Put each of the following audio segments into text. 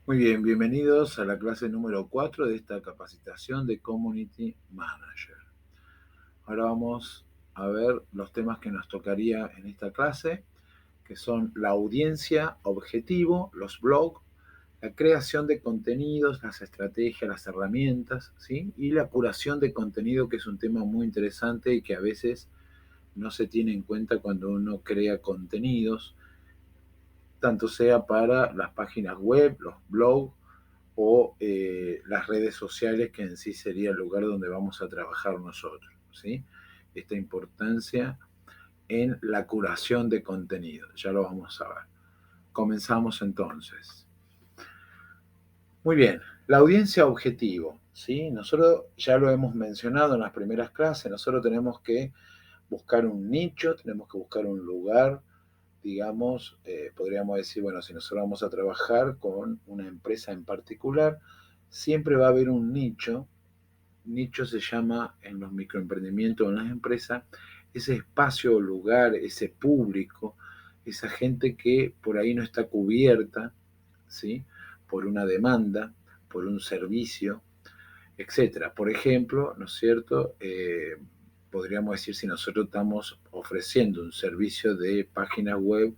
Muy bien, bienvenidos a la clase número 4 de esta capacitación de Community Manager. Ahora vamos a ver los temas que nos tocaría en esta clase, que son la audiencia objetivo, los blogs, la creación de contenidos, las estrategias, las herramientas, ¿sí? Y la curación de contenido, que es un tema muy interesante y que a veces no se tiene en cuenta cuando uno crea contenidos, tanto sea para las páginas web, los blogs, o las redes sociales, que en sí sería el lugar donde vamos a trabajar nosotros, ¿sí? Esta importancia en la curación de contenido, ya lo vamos a ver. Comenzamos entonces. Muy bien, la audiencia objetivo, ¿sí? Nosotros ya lo hemos mencionado en las primeras clases, nosotros tenemos que buscar un nicho, tenemos que buscar un lugar, digamos, podríamos decir, bueno, si nosotros vamos a trabajar con una empresa en particular, siempre va a haber un nicho. Nicho se llama en los microemprendimientos, en las empresas, ese espacio o lugar, ese público, esa gente que por ahí no está cubierta, ¿sí? Por una demanda, por un servicio, etcétera. Por ejemplo, ¿no es cierto? Podríamos decir, si nosotros estamos ofreciendo un servicio de página web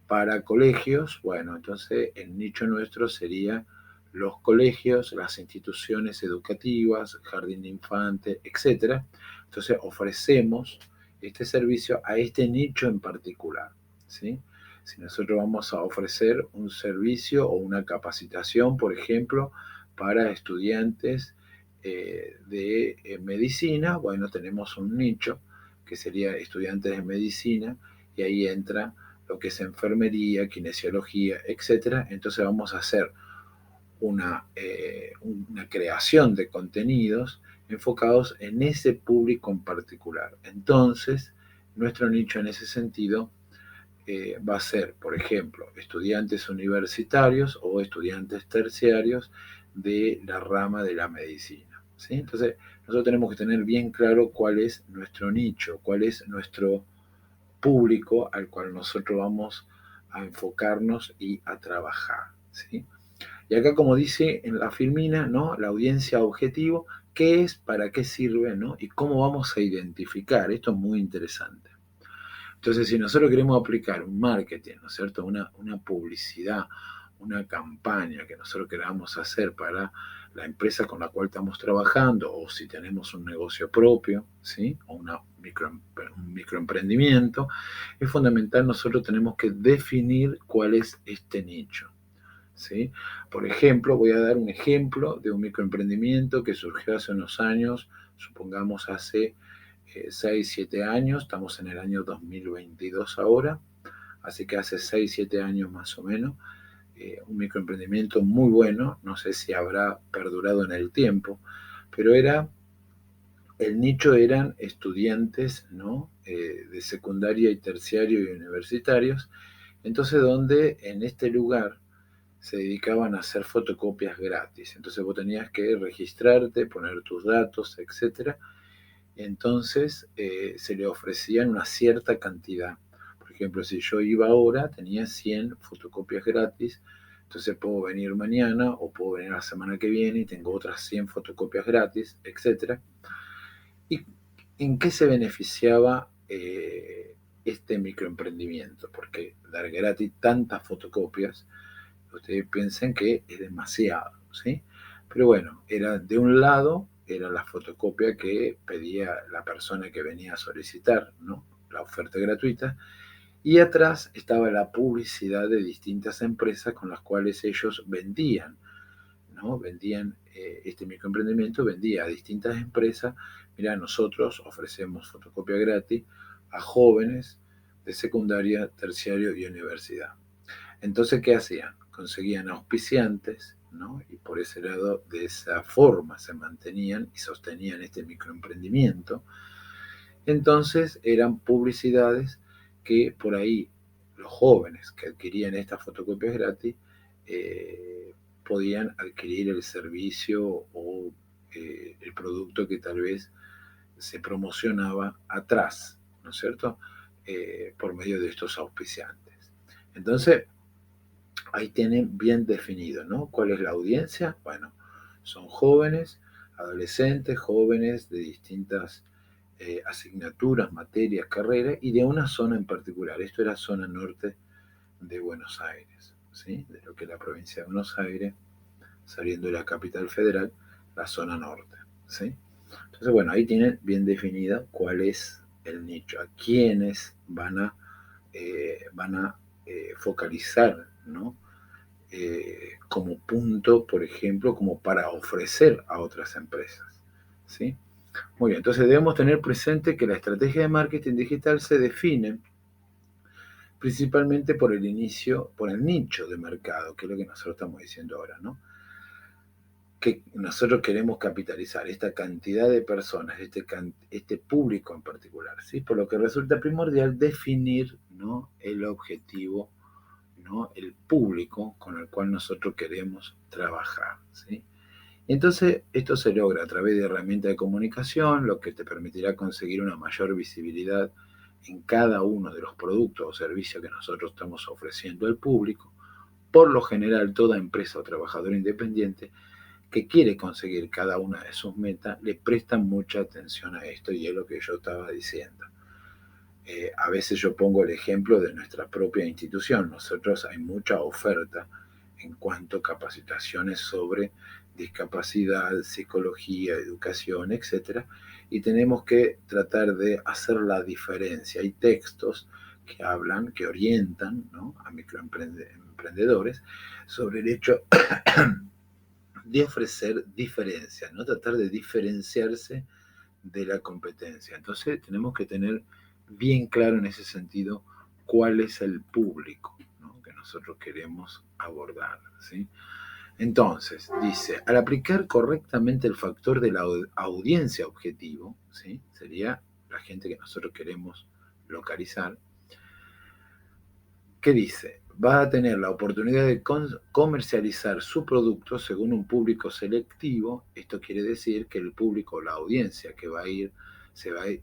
para colegios, bueno, entonces el nicho nuestro sería los colegios, las instituciones educativas, jardín de infantes, etcétera. Entonces ofrecemos este servicio a este nicho en particular, ¿sí? Si nosotros vamos a ofrecer un servicio o una capacitación, por ejemplo, para estudiantes de medicina, bueno, tenemos un nicho que sería estudiantes de medicina, y ahí entra lo que es enfermería, kinesiología, etcétera. Entonces vamos a hacer una creación de contenidos enfocados en ese público en particular. Entonces, nuestro nicho en ese sentido va a ser, por ejemplo, estudiantes universitarios o estudiantes terciarios de la rama de la medicina, ¿sí? Entonces, nosotros tenemos que tener bien claro cuál es nuestro nicho, cuál es nuestro público al cual nosotros vamos a enfocarnos y a trabajar, ¿sí? Y acá, como dice en la filmina, ¿no? La audiencia objetivo, ¿qué es? ¿Para qué sirve? ¿No? Y cómo vamos a identificar. Esto es muy interesante. Entonces, si nosotros queremos aplicar un marketing, ¿no es cierto? Una publicidad, una campaña que nosotros queramos hacer para la empresa con la cual estamos trabajando, o si tenemos un negocio propio, ¿sí? O un microemprendimiento, es fundamental, nosotros tenemos que definir cuál es este nicho, ¿sí? Por ejemplo, voy a dar un ejemplo de un microemprendimiento que surgió hace unos años, supongamos hace 6, 7 años, estamos en el año 2022 ahora, así que hace 6, 7 años más o menos, un microemprendimiento muy bueno, no sé si habrá perdurado en el tiempo, pero el nicho eran estudiantes, ¿no? De secundaria y terciario y universitarios, entonces donde en este lugar se dedicaban a hacer fotocopias gratis. Entonces vos tenías que registrarte, poner tus datos, etcétera. Entonces se le ofrecían una cierta cantidad. Por ejemplo, si yo iba ahora, tenía 100 fotocopias gratis, entonces puedo venir mañana o puedo venir la semana que viene y tengo otras 100 fotocopias gratis, etcétera. ¿Y en qué se beneficiaba este microemprendimiento? Porque dar gratis tantas fotocopias, ustedes piensen que es demasiado, ¿sí? Pero bueno, era de un lado, era la fotocopia que pedía la persona que venía a solicitar, ¿no? La oferta gratuita, y atrás estaba la publicidad de distintas empresas con las cuales ellos vendían, ¿no? Vendían este microemprendimiento, vendía a distintas empresas. Mira, nosotros ofrecemos fotocopia gratis a jóvenes de secundaria, terciario y universidad. Entonces, ¿qué hacían? Conseguían auspiciantes, ¿no? Y por ese lado, de esa forma se mantenían y sostenían este microemprendimiento. Entonces, eran publicidades que por ahí los jóvenes que adquirían estas fotocopias gratis podían adquirir el servicio o el producto que tal vez se promocionaba atrás, ¿no es cierto? Por medio de estos auspiciantes. Entonces, ahí tienen bien definido, ¿no? ¿Cuál es la audiencia? Bueno, son jóvenes, adolescentes, jóvenes de distintas asignaturas, materias, carreras y de una zona en particular. Esto era zona norte de Buenos Aires, ¿sí? De lo que es la provincia de Buenos Aires, saliendo de la capital federal, la zona norte, ¿sí? Entonces, bueno, ahí tienen bien definida cuál es el nicho, a quiénes van a focalizar, ¿no? Como punto, por ejemplo, como para ofrecer a otras empresas, ¿sí? Muy bien, entonces debemos tener presente que la estrategia de marketing digital se define principalmente por el inicio, por el nicho de mercado, que es lo que nosotros estamos diciendo ahora, ¿no? Que nosotros queremos capitalizar esta cantidad de personas, este público en particular, ¿sí? Por lo que resulta primordial definir, ¿no?, el objetivo, ¿no?, el público con el cual nosotros queremos trabajar, ¿sí? Entonces, esto se logra a través de herramientas de comunicación, lo que te permitirá conseguir una mayor visibilidad en cada uno de los productos o servicios que nosotros estamos ofreciendo al público. Por lo general, toda empresa o trabajador independiente que quiere conseguir cada una de sus metas le presta mucha atención a esto y es lo que yo estaba diciendo. A veces yo pongo el ejemplo de nuestra propia institución. Nosotros hay mucha oferta en cuanto a capacitaciones sobre discapacidad, psicología, educación, etcétera, y tenemos que tratar de hacer la diferencia. Hay textos que hablan, que orientan, ¿no?, a microemprendedores sobre el hecho de ofrecer diferencias, ¿no?, tratar de diferenciarse de la competencia. Entonces tenemos que tener bien claro en ese sentido cuál es el público, ¿no?, que nosotros queremos abordar, ¿sí? Entonces, dice, al aplicar correctamente el factor de la audiencia objetivo, ¿sí?, sería la gente que nosotros queremos localizar, ¿qué dice? Va a tener la oportunidad de comercializar su producto según un público selectivo. Esto quiere decir que el público, la audiencia que va a ir, se va a ir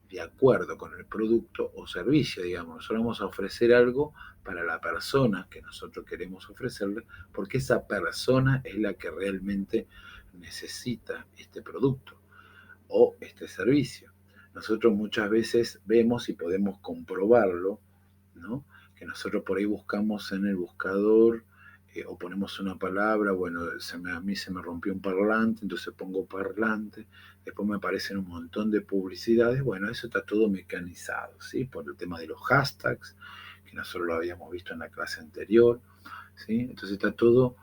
de acuerdo con el producto o servicio, digamos. Nosotros vamos a ofrecer algo para la persona que nosotros queremos ofrecerle, porque esa persona es la que realmente necesita este producto o este servicio. Nosotros muchas veces vemos y podemos comprobarlo, ¿no?, que nosotros por ahí buscamos en el buscador o ponemos una palabra, bueno, a mí se me rompió un parlante, entonces pongo parlante, después me aparecen un montón de publicidades, bueno, eso está todo mecanizado, ¿sí? Por el tema de los hashtags, que nosotros lo habíamos visto en la clase anterior, ¿sí? Entonces está todo,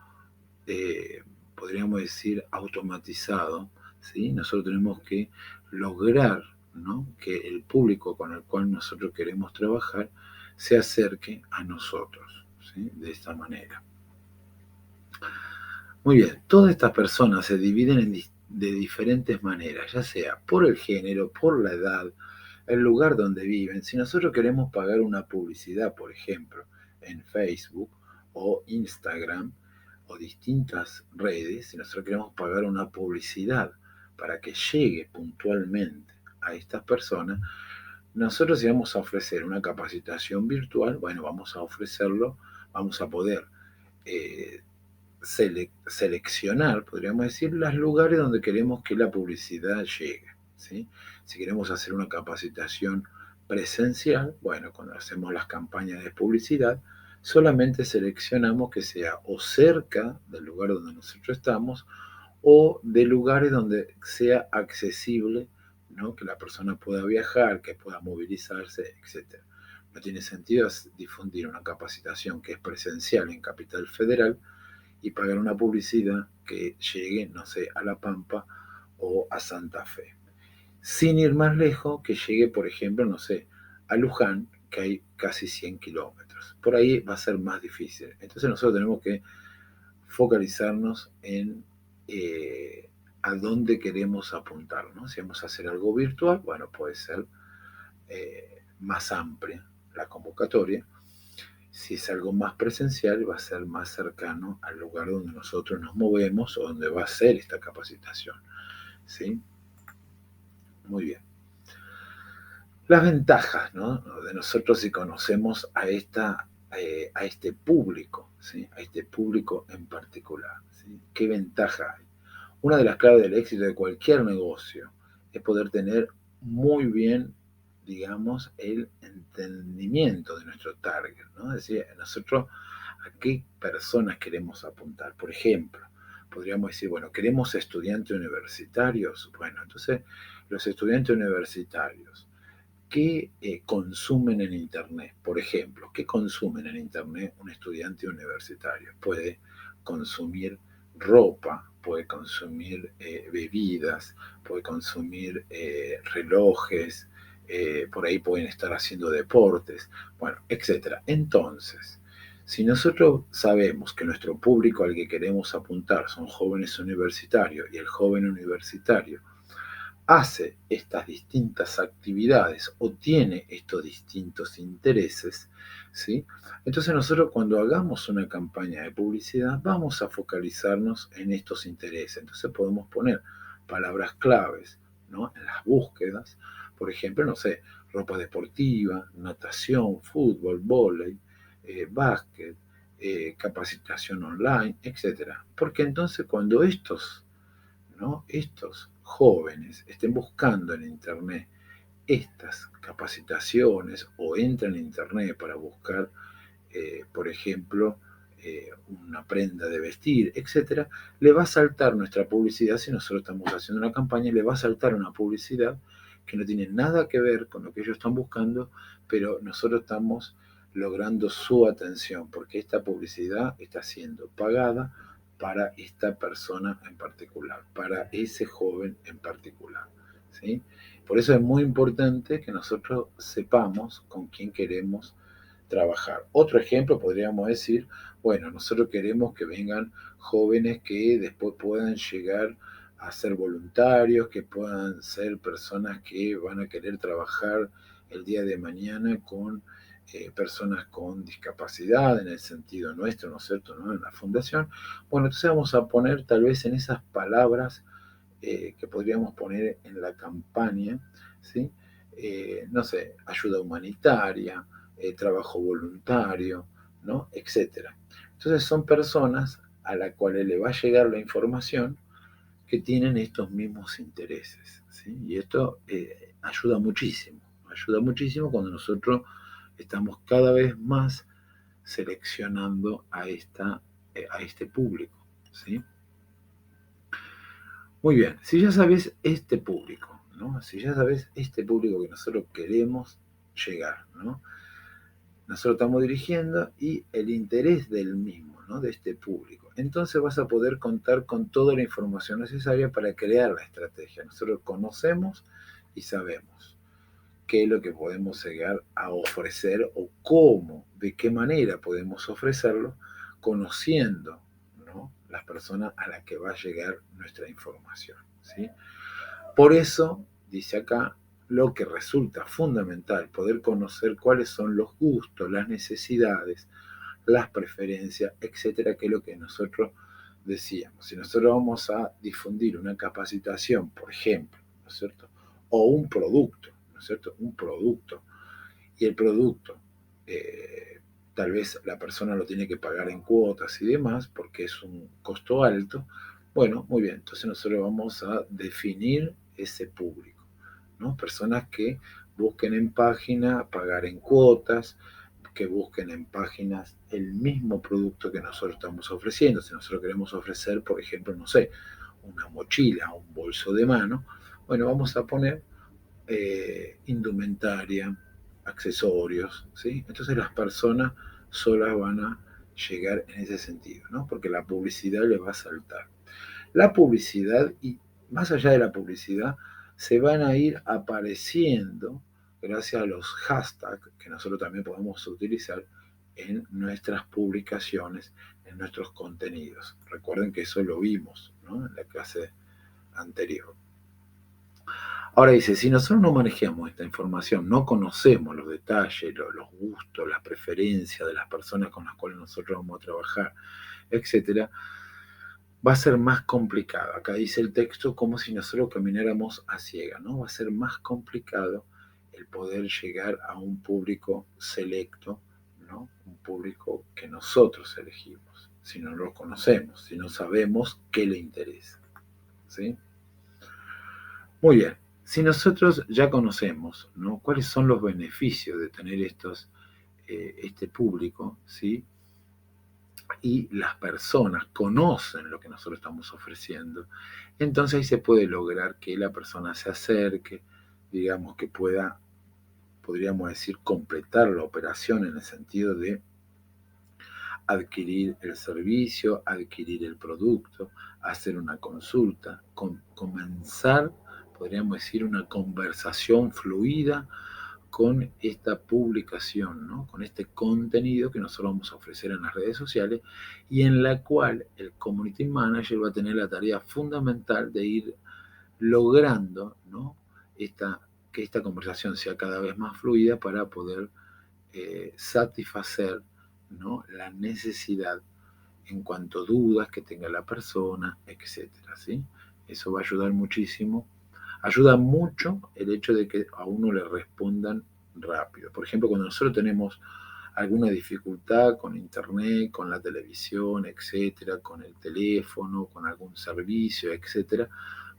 eh, podríamos decir, automatizado, ¿sí? Nosotros tenemos que lograr, ¿no?, que el público con el cual nosotros queremos trabajar se acerque a nosotros, ¿sí?, de esta manera. Muy bien, todas estas personas se dividen de diferentes maneras, ya sea por el género, por la edad, el lugar donde viven. Si nosotros queremos pagar una publicidad, por ejemplo, en Facebook o Instagram o distintas redes, si nosotros queremos pagar una publicidad para que llegue puntualmente a estas personas, nosotros si vamos a ofrecer una capacitación virtual, bueno, vamos a ofrecerlo, vamos a poder eh, seleccionar, podríamos decir, los lugares donde queremos que la publicidad llegue, ¿sí? Si queremos hacer una capacitación presencial, bueno, cuando hacemos las campañas de publicidad, solamente seleccionamos que sea o cerca del lugar donde nosotros estamos o de lugares donde sea accesible, ¿no?, que la persona pueda viajar, que pueda movilizarse, etc. No tiene sentido difundir una capacitación que es presencial en Capital Federal y pagar una publicidad que llegue, no sé, a La Pampa o a Santa Fe. Sin ir más lejos, que llegue, por ejemplo, no sé, a Luján, que hay casi 100 kilómetros. Por ahí va a ser más difícil. Entonces nosotros tenemos que focalizarnos en a dónde queremos apuntar, ¿no? Si vamos a hacer algo virtual, bueno, puede ser más amplia la convocatoria. Si es algo más presencial, va a ser más cercano al lugar donde nosotros nos movemos o donde va a ser esta capacitación, ¿sí? Muy bien. Las ventajas, ¿no?, de nosotros si conocemos a esta a este público, ¿sí? A este público en particular, ¿sí? ¿Qué ventaja hay? Una de las claves del éxito de cualquier negocio es poder tener muy bien, digamos, el entendimiento de nuestro target, ¿no? Es decir, nosotros a qué personas queremos apuntar. Por ejemplo, podríamos decir, bueno, queremos estudiantes universitarios. Bueno, entonces los estudiantes universitarios, ¿qué consumen en Internet? Por ejemplo, ¿qué consumen en Internet un estudiante universitario? Puede consumir ropa, puede consumir bebidas, puede consumir relojes, por ahí pueden estar haciendo deportes, bueno, etcétera. Entonces, si nosotros sabemos que nuestro público al que queremos apuntar son jóvenes universitarios y el joven universitario hace estas distintas actividades o tiene estos distintos intereses, ¿sí? Entonces nosotros cuando hagamos una campaña de publicidad vamos a focalizarnos en estos intereses. Entonces podemos poner palabras claves, ¿no? En las búsquedas, por ejemplo, no sé, ropa deportiva, natación, fútbol, vóley, básquet, capacitación online, etcétera. Porque entonces cuando ¿no? Estos jóvenes estén buscando en Internet estas capacitaciones o entran en Internet para buscar, por ejemplo, una prenda de vestir, etcétera, le va a saltar nuestra publicidad. Si nosotros estamos haciendo una campaña, le va a saltar una publicidad que no tiene nada que ver con lo que ellos están buscando, pero nosotros estamos logrando su atención porque esta publicidad está siendo pagada para esta persona en particular, para ese joven en particular, ¿sí? Por eso es muy importante que nosotros sepamos con quién queremos trabajar. Otro ejemplo podríamos decir, bueno, nosotros queremos que vengan jóvenes que después puedan llegar a ser voluntarios, que puedan ser personas que van a querer trabajar el día de mañana con personas con discapacidad en el sentido nuestro, ¿no es cierto?, ¿no? En la fundación. Bueno, entonces vamos a poner tal vez en esas palabras que podríamos poner en la campaña, ¿sí? No sé, ayuda humanitaria, trabajo voluntario, ¿no? Etcétera. Entonces son personas a las cuales le va a llegar la información que tienen estos mismos intereses, ¿sí? Y esto ayuda muchísimo cuando nosotros estamos cada vez más seleccionando a este público, ¿sí? Muy bien, si ya sabes este público, ¿no? Si ya sabes este público que nosotros queremos llegar, ¿no? Nosotros estamos dirigiendo y el interés del mismo, ¿no? De este público. Entonces vas a poder contar con toda la información necesaria para crear la estrategia. Nosotros conocemos y sabemos qué es lo que podemos llegar a ofrecer o cómo, de qué manera podemos ofrecerlo, conociendo, ¿no? Las personas a las que va a llegar nuestra información, ¿sí? Por eso, dice acá, lo que resulta fundamental, poder conocer cuáles son los gustos, las necesidades, las preferencias, etcétera, que es lo que nosotros decíamos. Si nosotros vamos a difundir una capacitación, por ejemplo, ¿no es cierto?, o un producto, ¿no es cierto?, un producto, y el producto, tal vez la persona lo tiene que pagar en cuotas y demás, porque es un costo alto. Bueno, muy bien, entonces nosotros vamos a definir ese público, ¿no? Personas que busquen en página, pagar en cuotas, que busquen en páginas el mismo producto que nosotros estamos ofreciendo. Si nosotros queremos ofrecer, por ejemplo, no sé, una mochila, un bolso de mano, bueno, vamos a poner indumentaria, accesorios, ¿sí? Entonces las personas solas van a llegar en ese sentido, ¿no? Porque la publicidad le va a saltar. La publicidad, y más allá de la publicidad, se van a ir apareciendo gracias a los hashtags que nosotros también podemos utilizar en nuestras publicaciones, en nuestros contenidos. Recuerden que eso lo vimos, ¿no?, en la clase anterior. Ahora dice, si nosotros no manejamos esta información, no conocemos los detalles, los gustos, las preferencias de las personas con las cuales nosotros vamos a trabajar, etcétera, va a ser más complicado. Acá dice el texto como si nosotros camináramos a ciegas, ¿no? Va a ser más complicado el poder llegar a un público selecto, ¿no? Un público que nosotros elegimos, si no lo conocemos, si no sabemos qué le interesa, ¿sí? Muy bien, si nosotros ya conocemos, ¿no?, cuáles son los beneficios de tener este público, ¿sí?, y las personas conocen lo que nosotros estamos ofreciendo, entonces ahí se puede lograr que la persona se acerque, digamos que pueda, podríamos decir, completar la operación en el sentido de adquirir el servicio, adquirir el producto, hacer una consulta, comenzar, podríamos decir, una conversación fluida con esta publicación, ¿no?, con este contenido que nosotros vamos a ofrecer en las redes sociales y en la cual el Community Manager va a tener la tarea fundamental de ir logrando, ¿no?, que esta conversación sea cada vez más fluida para poder satisfacer, ¿no?, la necesidad en cuanto a dudas que tenga la persona, etcétera, ¿sí? Eso va a ayudar muchísimo. Ayuda mucho el hecho de que a uno le respondan rápido. Por ejemplo, cuando nosotros tenemos alguna dificultad con internet, con la televisión, etcétera, con el teléfono, con algún servicio, etcétera,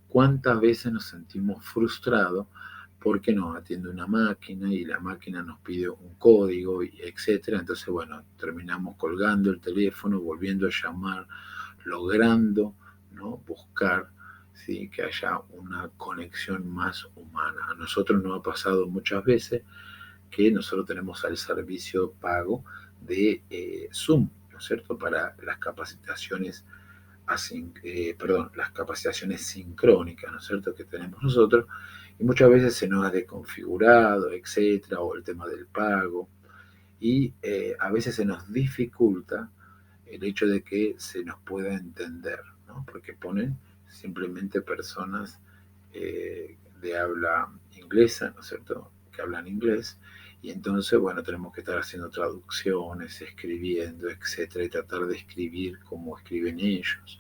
¿cuántas veces nos sentimos frustrados porque nos atiende una máquina y la máquina nos pide un código, etcétera? Entonces, bueno, terminamos colgando el teléfono, volviendo a llamar, logrando, ¿no?, buscar, ¿sí?, que haya una conexión más humana. A nosotros nos ha pasado muchas veces que nosotros tenemos el servicio pago de Zoom, ¿no es cierto?, para las capacitaciones las capacitaciones sincrónicas, ¿no es cierto?, que tenemos nosotros, y muchas veces se nos ha desconfigurado, etcétera, o el tema del pago, y a veces se nos dificulta el hecho de que se nos pueda entender, ¿no?, porque ponen simplemente personas de habla inglesa, ¿no es cierto?, que hablan inglés, y entonces, bueno, tenemos que estar haciendo traducciones, escribiendo, etcétera, y tratar de escribir como escriben ellos.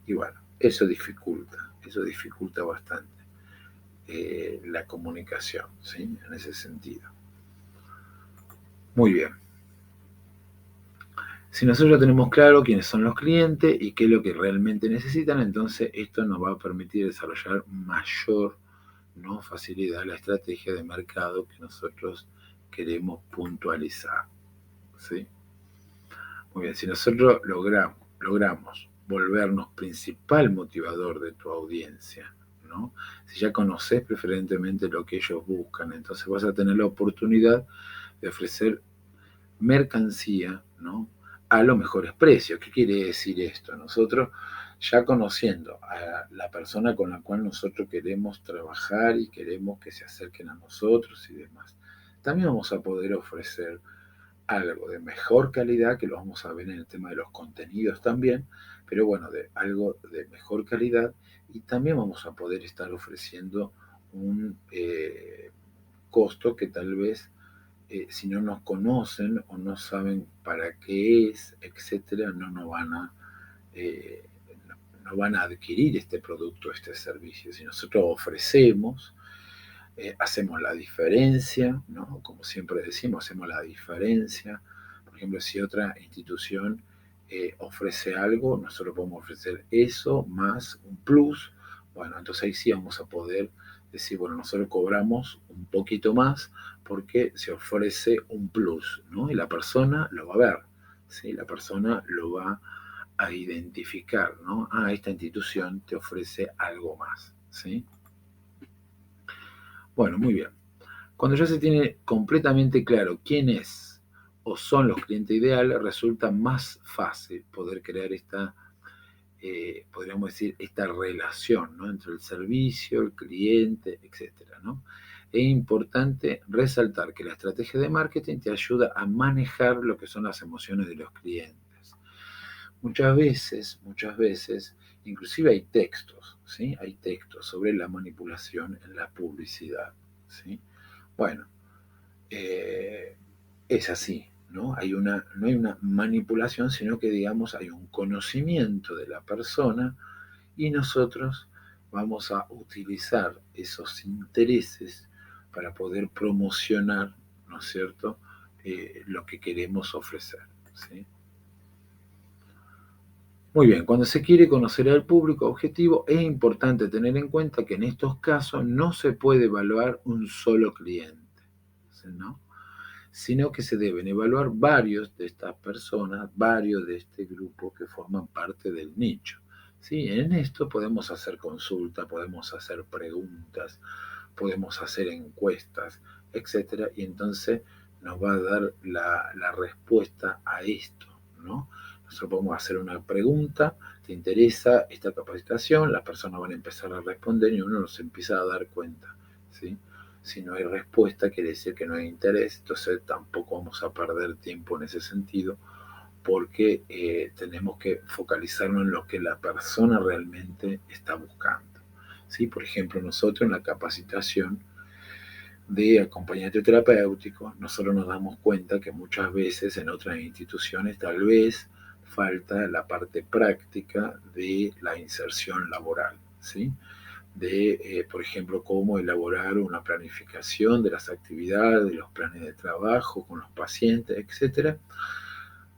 Y bueno, eso dificulta bastante la comunicación, ¿sí?, en ese sentido. Muy bien. Si nosotros ya tenemos claro quiénes son los clientes y qué es lo que realmente necesitan, entonces esto nos va a permitir desarrollar mayor, ¿no?, facilidad la estrategia de mercado que nosotros queremos puntualizar, ¿sí? Muy bien, si nosotros logramos volvernos principal motivador de tu audiencia, ¿no?, si ya conoces preferentemente lo que ellos buscan, entonces vas a tener la oportunidad de ofrecer mercancía, ¿no?, a los mejores precios. ¿Qué quiere decir esto? Nosotros, ya conociendo a la persona con la cual nosotros queremos trabajar y queremos que se acerquen a nosotros y demás, también vamos a poder ofrecer algo de mejor calidad, que lo vamos a ver en el tema de los contenidos también, pero bueno, de algo de mejor calidad, y también vamos a poder estar ofreciendo un costo que tal vez si no nos conocen o no saben para qué es, etcétera, eh, no van a adquirir este producto, este servicio. Si nosotros ofrecemos, hacemos la diferencia, ¿no?, como siempre decimos, hacemos la diferencia. Por ejemplo, si otra institución ofrece algo, nosotros podemos ofrecer eso más un plus. Bueno, entonces ahí sí vamos a poder decir, bueno, nosotros cobramos un poquito más porque se ofrece un plus, ¿no?, y la persona lo va a ver, ¿sí?, la persona lo va a identificar, ¿no? Ah, esta institución te ofrece algo más, ¿sí? Bueno, muy bien. Cuando ya se tiene completamente claro quién es o son los clientes ideales, resulta más fácil poder crear podríamos decir, esta relación, ¿no?, entre el servicio, el cliente, etcétera, ¿no? Es importante resaltar que la estrategia de marketing te ayuda a manejar lo que son las emociones de los clientes. Muchas veces, inclusive hay textos, ¿sí? Hay textos sobre la manipulación en la publicidad, ¿sí? Bueno, eh, es así, ¿no? No hay una manipulación, sino que, digamos, hay un conocimiento de la persona y nosotros vamos a utilizar esos intereses para poder promocionar, ¿no es cierto?, lo que queremos ofrecer, ¿sí? Muy bien, cuando se quiere conocer al público objetivo, es importante tener en cuenta que en estos casos no se puede evaluar un solo cliente, ¿no? Sino que se deben evaluar varios de estas personas, varios de este grupo que forman parte del nicho. ¿Sí? En esto podemos hacer consulta, podemos hacer preguntas, podemos hacer encuestas, etcétera, y entonces nos va a dar la respuesta a esto, ¿no? Nosotros podemos hacer una pregunta, ¿te interesa esta capacitación? Las personas van a empezar a responder y uno se empieza a dar cuenta, ¿sí? Si no hay respuesta, quiere decir que no hay interés, entonces tampoco vamos a perder tiempo en ese sentido, porque tenemos que focalizarnos en lo que la persona realmente está buscando. ¿Sí? Por ejemplo, nosotros en la capacitación de acompañante terapéutico, nosotros nos damos cuenta que muchas veces en otras instituciones tal vez falta la parte práctica de la inserción laboral, ¿sí? De, por ejemplo, cómo elaborar una planificación de las actividades, de los planes de trabajo con los pacientes, etcétera,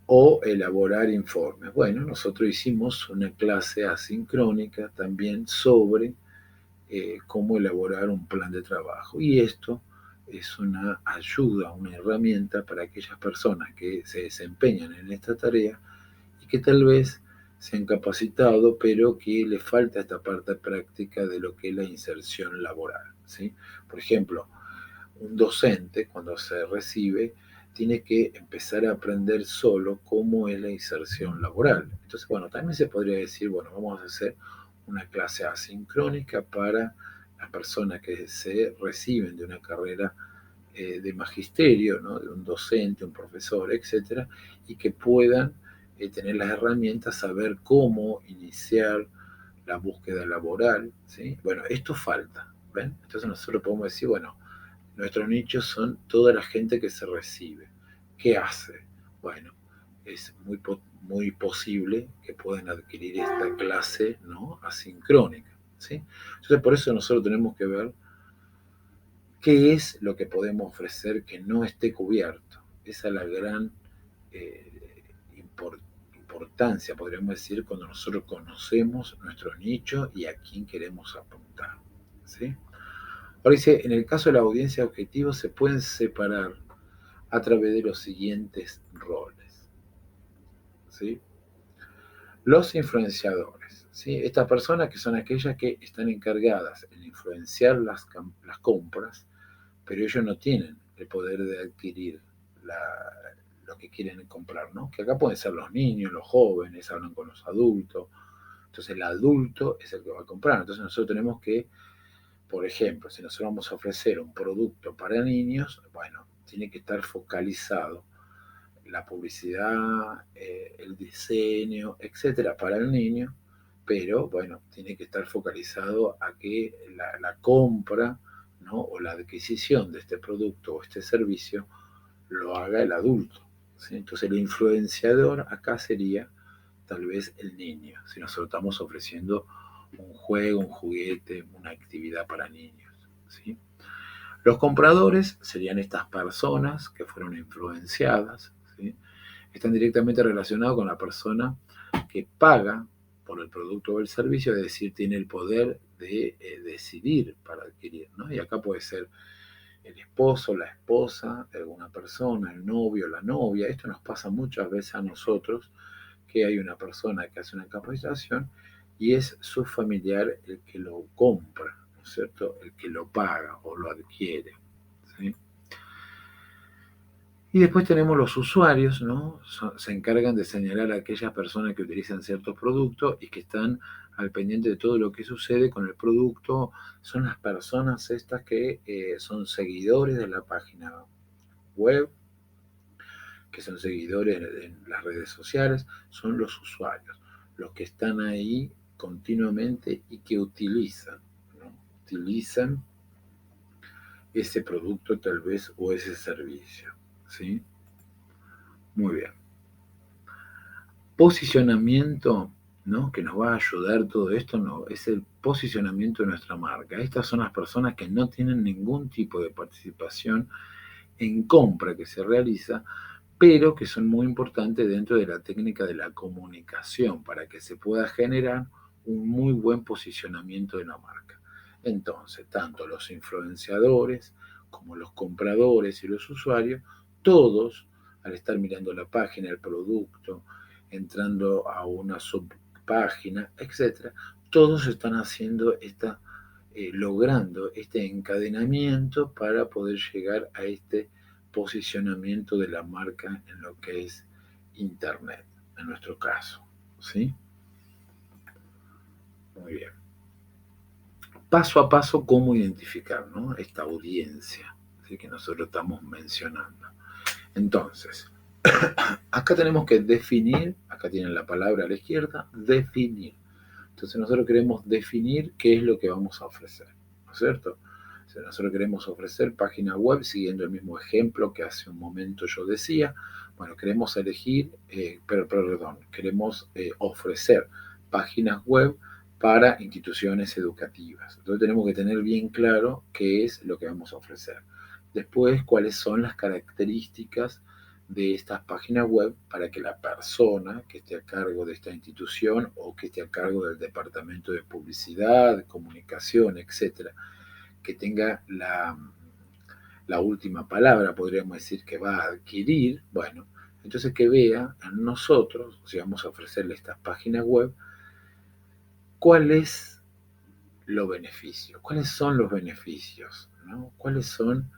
o elaborar informes. Bueno, nosotros hicimos una clase asincrónica también sobre cómo elaborar un plan de trabajo. Y esto es una ayuda, una herramienta para aquellas personas que se desempeñan en esta tarea y que tal vez se han capacitado, pero que les falta esta parte práctica de lo que es la inserción laboral, ¿sí? Por ejemplo, un docente cuando se recibe tiene que empezar a aprender solo cómo es la inserción laboral. Entonces, bueno, también se podría decir, bueno, vamos a hacer una clase asincrónica para las personas que se reciben de una carrera de magisterio, ¿no? De un docente, un profesor, etcétera, y que puedan tener las herramientas, saber cómo iniciar la búsqueda laboral, ¿sí? Bueno, esto falta, ¿ven? Entonces nosotros podemos decir, bueno, nuestros nichos son toda la gente que se recibe. ¿Qué hace? Bueno, es muy posible que puedan adquirir esta clase, ¿no? Asincrónica, ¿sí? Entonces por eso nosotros tenemos que ver qué es lo que podemos ofrecer que no esté cubierto. Esa es la gran eh, importancia, podríamos decir, cuando nosotros conocemos nuestro nicho y a quién queremos apuntar, ¿sí? Ahora dice, en el caso de la audiencia objetivo se pueden separar a través de los siguientes roles, ¿sí? Los influenciadores, ¿sí? Estas personas que son aquellas que están encargadas en influenciar las compras, pero ellos no tienen el poder de adquirir la, lo que quieren comprar, ¿no? Que acá pueden ser los niños, los jóvenes, hablan con los adultos, entonces el adulto es el que va a comprar, entonces nosotros tenemos que, por ejemplo, si nosotros vamos a ofrecer un producto para niños, bueno, tiene que estar focalizado la publicidad, el diseño, etcétera, para el niño, pero bueno, tiene que estar focalizado a que la compra, ¿no? O la adquisición de este producto o este servicio lo haga el adulto, ¿sí? Entonces el influenciador acá sería tal vez el niño, si nosotros estamos ofreciendo un juego, un juguete, una actividad para niños, ¿sí? Los compradores serían estas personas que fueron influenciadas, ¿sí? Están directamente relacionados con la persona que paga por el producto o el servicio, es decir, tiene el poder de decidir para adquirir, ¿no? Y acá puede ser el esposo, la esposa de alguna persona, el novio, la novia. Esto nos pasa muchas veces a nosotros, que hay una persona que hace una capacitación y es su familiar el que lo compra, ¿no es cierto? El que lo paga o lo adquiere, ¿sí? Y después tenemos los usuarios, ¿no? Se encargan de señalar a aquellas personas que utilizan ciertos productos y que están al pendiente de todo lo que sucede con el producto. Son las personas estas que son seguidores de la página web, que son seguidores en las redes sociales, son los usuarios, los que están ahí continuamente y que utilizan, ¿no? Utilizan ese producto tal vez o ese servicio, ¿sí? Muy bien. Posicionamiento, ¿no? Que nos va a ayudar todo esto, no, es el posicionamiento de nuestra marca. Estas son las personas que no tienen ningún tipo de participación en compra que se realiza, pero que son muy importantes dentro de la técnica de la comunicación para que se pueda generar un muy buen posicionamiento de la marca. Entonces, tanto los influenciadores como los compradores y los usuarios, todos, al estar mirando la página, el producto, entrando a una subpágina, etcétera, todos están haciendo logrando este encadenamiento para poder llegar a este posicionamiento de la marca en lo que es Internet, en nuestro caso. ¿Sí? Muy bien. Paso a paso, cómo identificar, ¿no?, esta audiencia, ¿sí?, que nosotros estamos mencionando. Entonces, acá tenemos que definir, acá tienen la palabra a la izquierda, definir. Entonces nosotros queremos definir qué es lo que vamos a ofrecer, ¿no es cierto? O sea, nosotros queremos ofrecer página web, siguiendo el mismo ejemplo que hace un momento yo decía. Bueno, queremos elegir, queremos ofrecer páginas web para instituciones educativas. Entonces tenemos que tener bien claro qué es lo que vamos a ofrecer. Después, cuáles son las características de estas páginas web para que la persona que esté a cargo de esta institución o que esté a cargo del departamento de publicidad, de comunicación, etcétera, que tenga la última palabra, podríamos decir, que va a adquirir, bueno, entonces que vea en nosotros, si vamos a ofrecerle estas páginas web, cuál es los beneficios, cuáles son los beneficios, ¿no? Cuáles son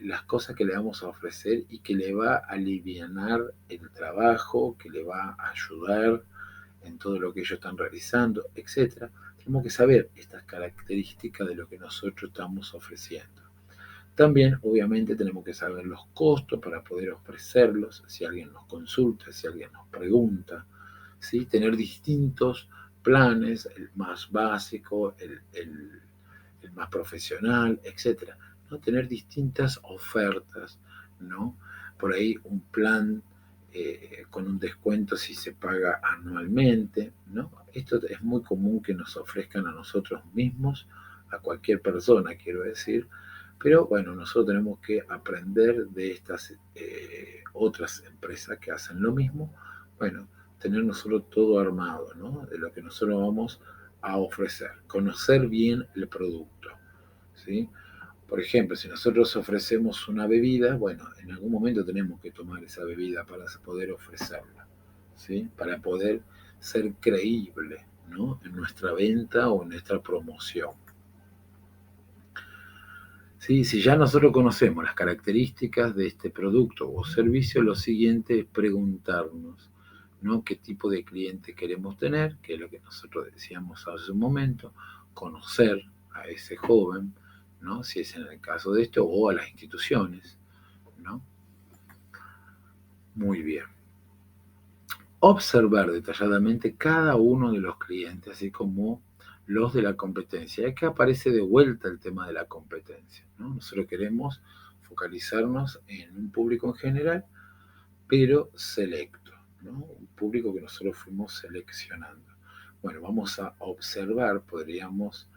las cosas que le vamos a ofrecer y que le va a alivianar el trabajo, que le va a ayudar en todo lo que ellos están realizando, etcétera. Tenemos que saber estas características de lo que nosotros estamos ofreciendo. También, obviamente, tenemos que saber los costos para poder ofrecerlos, si alguien nos consulta, si alguien nos pregunta, ¿sí? Tener distintos planes, el más básico, el más profesional, etcétera, ¿no? Tener distintas ofertas, ¿no? Por ahí un plan con un descuento si se paga anualmente, ¿no? Esto es muy común que nos ofrezcan a nosotros mismos, a cualquier persona, quiero decir, pero bueno, nosotros tenemos que aprender de estas otras empresas que hacen lo mismo, bueno, tener nosotros todo armado, ¿no?, de lo que nosotros vamos a ofrecer, conocer bien el producto, ¿sí? Por ejemplo, si nosotros ofrecemos una bebida, bueno, en algún momento tenemos que tomar esa bebida para poder ofrecerla, ¿sí? Para poder ser creíble, ¿no?, en nuestra venta o en nuestra promoción. ¿Sí? Si ya nosotros conocemos las características de este producto o servicio, lo siguiente es preguntarnos, ¿no?, qué tipo de cliente queremos tener, que es lo que nosotros decíamos hace un momento, conocer a ese joven, ¿no?, si es en el caso de esto, o a las instituciones, ¿no? Muy bien. Observar detalladamente cada uno de los clientes, así como los de la competencia. Aquí aparece de vuelta el tema de la competencia, ¿no? Nosotros queremos focalizarnos en un público en general, pero selecto, ¿no? Un público que nosotros fuimos seleccionando. Bueno, vamos a observar, podríamos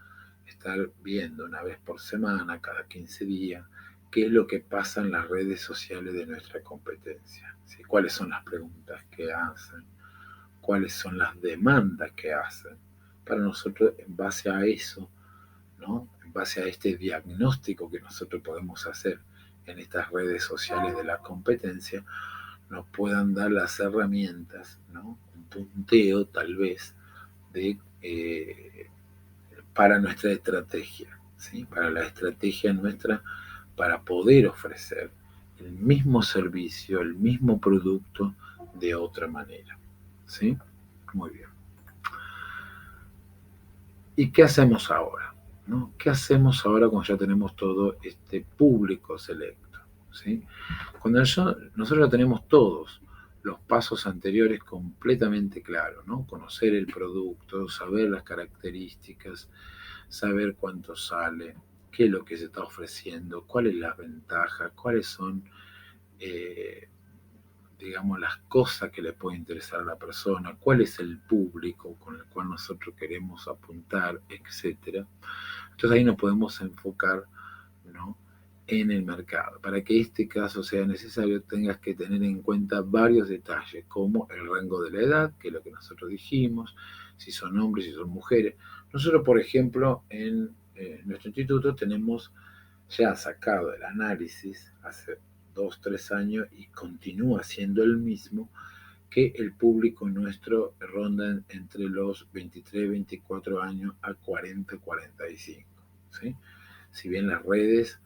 estar viendo una vez por semana, cada 15 días, qué es lo que pasa en las redes sociales de nuestra competencia, ¿sí? Cuáles son las preguntas que hacen, cuáles son las demandas que hacen, para nosotros, en base a eso, ¿no?, en base a este diagnóstico que nosotros podemos hacer en estas redes sociales de la competencia, nos puedan dar las herramientas, ¿no?, un punteo tal vez de para nuestra estrategia, ¿sí?, para la estrategia nuestra, para poder ofrecer el mismo servicio, el mismo producto de otra manera, ¿sí? Muy bien. ¿Y qué hacemos ahora, ¿no? ¿Qué hacemos ahora cuando ya tenemos todo este público selecto, ¿sí? Cuando nosotros ya tenemos todos los pasos anteriores completamente claros, ¿no? Conocer el producto, saber las características, saber cuánto sale, qué es lo que se está ofreciendo, cuáles son las ventajas, cuáles son, digamos, las cosas que le puede interesar a la persona, cuál es el público con el cual nosotros queremos apuntar, etcétera. Entonces ahí nos podemos enfocar, ¿no?, en el mercado. Para que este caso sea necesario, tengas que tener en cuenta varios detalles, como el rango de la edad, que es lo que nosotros dijimos, si son hombres, si son mujeres. Nosotros, por ejemplo, en nuestro instituto tenemos ya sacado el análisis hace 2, 3 años y continúa siendo el mismo, que el público nuestro ronda entre los 23, 24 años a 40, 45. ¿Sí? Si bien las redes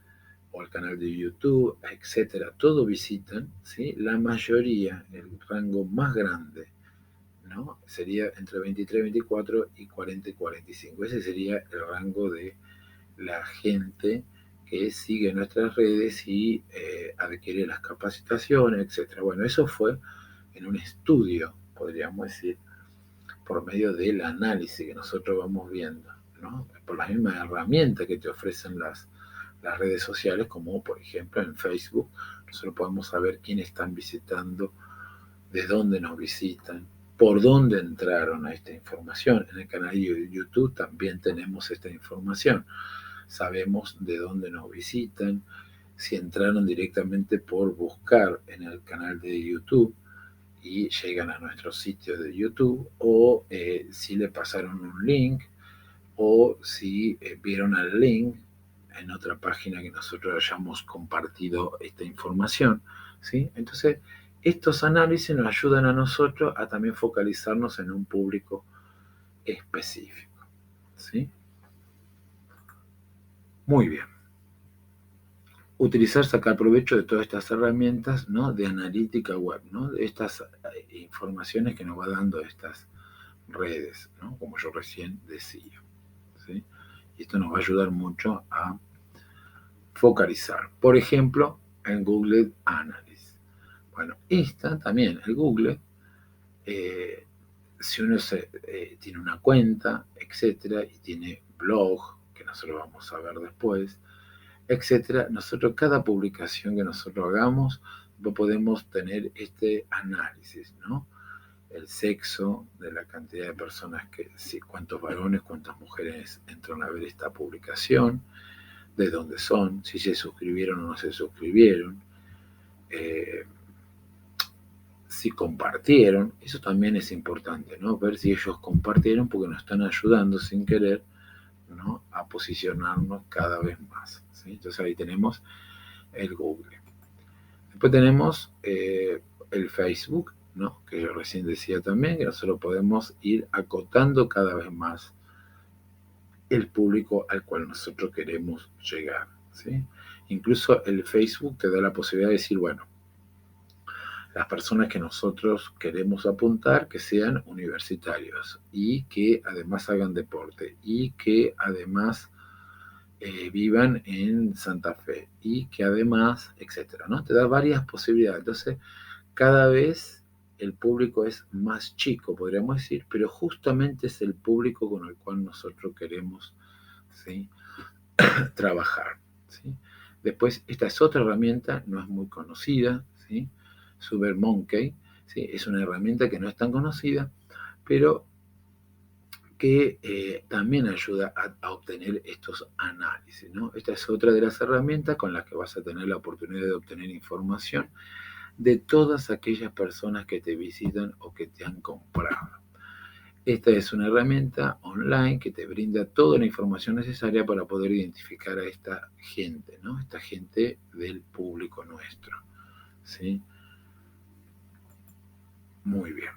o el canal de YouTube, etcétera, todo visitan, ¿sí? La mayoría, el rango más grande, ¿no? Sería entre 23, 24 y 40 y 45. Ese sería el rango de la gente que sigue nuestras redes y adquiere las capacitaciones, etcétera. Bueno, eso fue en un estudio, podríamos decir, por medio del análisis que nosotros vamos viendo, ¿no? Por las mismas herramientas que te ofrecen las redes sociales, como por ejemplo en Facebook, nosotros podemos saber quiénes están visitando, de dónde nos visitan, por dónde entraron a esta información. En el canal de YouTube también tenemos esta información. Sabemos de dónde nos visitan, si entraron directamente por buscar en el canal de YouTube y llegan a nuestro sitio de YouTube, o si le pasaron un link, o si vieron el link en otra página que nosotros hayamos compartido esta información, ¿sí? Entonces, estos análisis nos ayudan a nosotros a también focalizarnos en un público específico, ¿sí? Muy bien. Utilizar, sacar provecho de todas estas herramientas, ¿no? De analítica web, ¿no? De estas informaciones que nos va dando estas redes, ¿no? Como yo recién decía, ¿sí? Y esto nos va a ayudar mucho a focalizar. Por ejemplo, en Google Analytics. Bueno, esta también, el Google, si uno tiene una cuenta, etcétera, y tiene blog, que nosotros vamos a ver después, etcétera, nosotros cada publicación que nosotros hagamos podemos tener este análisis, ¿no? El sexo, de la cantidad de personas que, sí, cuántos varones, cuántas mujeres entran a ver esta publicación, de dónde son, si se suscribieron o no se suscribieron, eh, si compartieron, eso también es importante, ¿no? Ver si ellos compartieron, porque nos están ayudando sin querer, ¿no? A posicionarnos cada vez más, ¿sí? Entonces ahí tenemos el Google. Después tenemos el Facebook, ¿no? Que yo recién decía también, que nosotros podemos ir acotando cada vez más el público al cual nosotros queremos llegar, ¿sí? Incluso el Facebook te da la posibilidad de decir, bueno, las personas que nosotros queremos apuntar, que sean universitarios y que además hagan deporte y que además vivan en Santa Fe y que además, etcétera, ¿no? Te da varias posibilidades. Entonces, cada vez el público es más chico, podríamos decir, pero justamente es el público con el cual nosotros queremos, ¿sí? Trabajar, ¿sí? Después, esta es otra herramienta, no es muy conocida, ¿sí? SuperMonkey, ¿sí? Es una herramienta que no es tan conocida, pero que también ayuda a obtener estos análisis, ¿no? Esta es otra de las herramientas con las que vas a tener la oportunidad de obtener información de todas aquellas personas que te visitan o que te han comprado. Esta es una herramienta online que te brinda toda la información necesaria para poder identificar a esta gente, ¿no? Esta gente del público nuestro, ¿sí? Muy bien.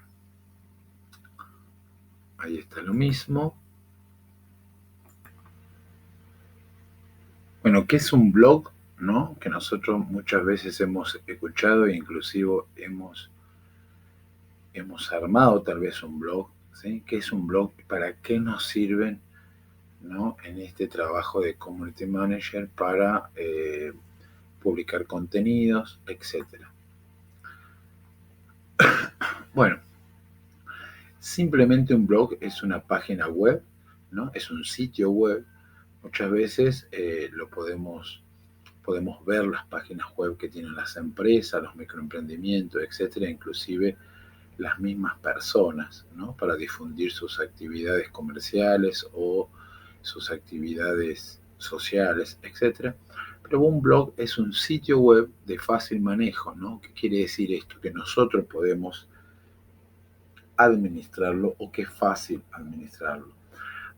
Ahí está lo mismo. Bueno, ¿qué es un blog? ¿No? Que nosotros muchas veces hemos escuchado e inclusive hemos armado tal vez un blog, ¿sí? ¿Qué es un blog? ¿Para qué nos sirven, ¿no? En este trabajo de Community Manager para publicar contenidos, etcétera? Bueno, simplemente un blog es una página web, ¿no? Es un sitio web. Muchas veces lo podemos ver las páginas web que tienen las empresas, los microemprendimientos, etcétera, inclusive las mismas personas, ¿no? Para difundir sus actividades comerciales o sus actividades sociales, etcétera. Pero un blog es un sitio web de fácil manejo, ¿no? ¿Qué quiere decir esto? Que nosotros podemos administrarlo o que es fácil administrarlo.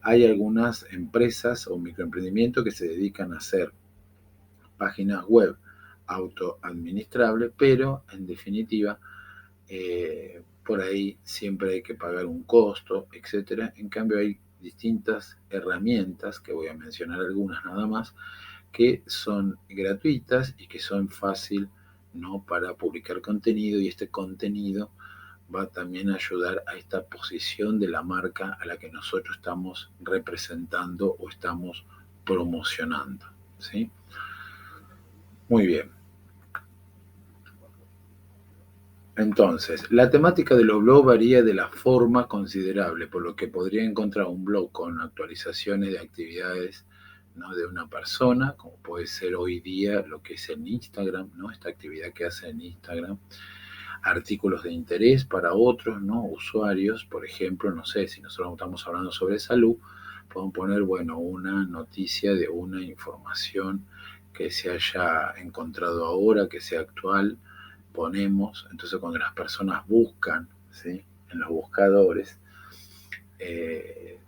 Hay algunas empresas o microemprendimientos que se dedican a hacer páginas web autoadministrables, pero en definitiva, por ahí siempre hay que pagar un costo, etcétera. En cambio, hay distintas herramientas, que voy a mencionar algunas nada más, que son gratuitas y que son fácil, ¿no?, para publicar contenido, y este contenido va también a ayudar a esta posición de la marca a la que nosotros estamos representando o estamos promocionando, ¿sí? Muy bien. Entonces, la temática de los blogs varía de la forma considerable, por lo que podría encontrar un blog con actualizaciones de actividades, ¿no?, de una persona, como puede ser hoy día lo que es en Instagram, ¿no?, esta actividad que hace en Instagram, artículos de interés para otros, ¿no?, usuarios. Por ejemplo, no sé, si nosotros estamos hablando sobre salud, podemos poner, bueno, una noticia de una información que se haya encontrado ahora, que sea actual, ponemos. Entonces, cuando las personas buscan, ¿sí?, en los buscadores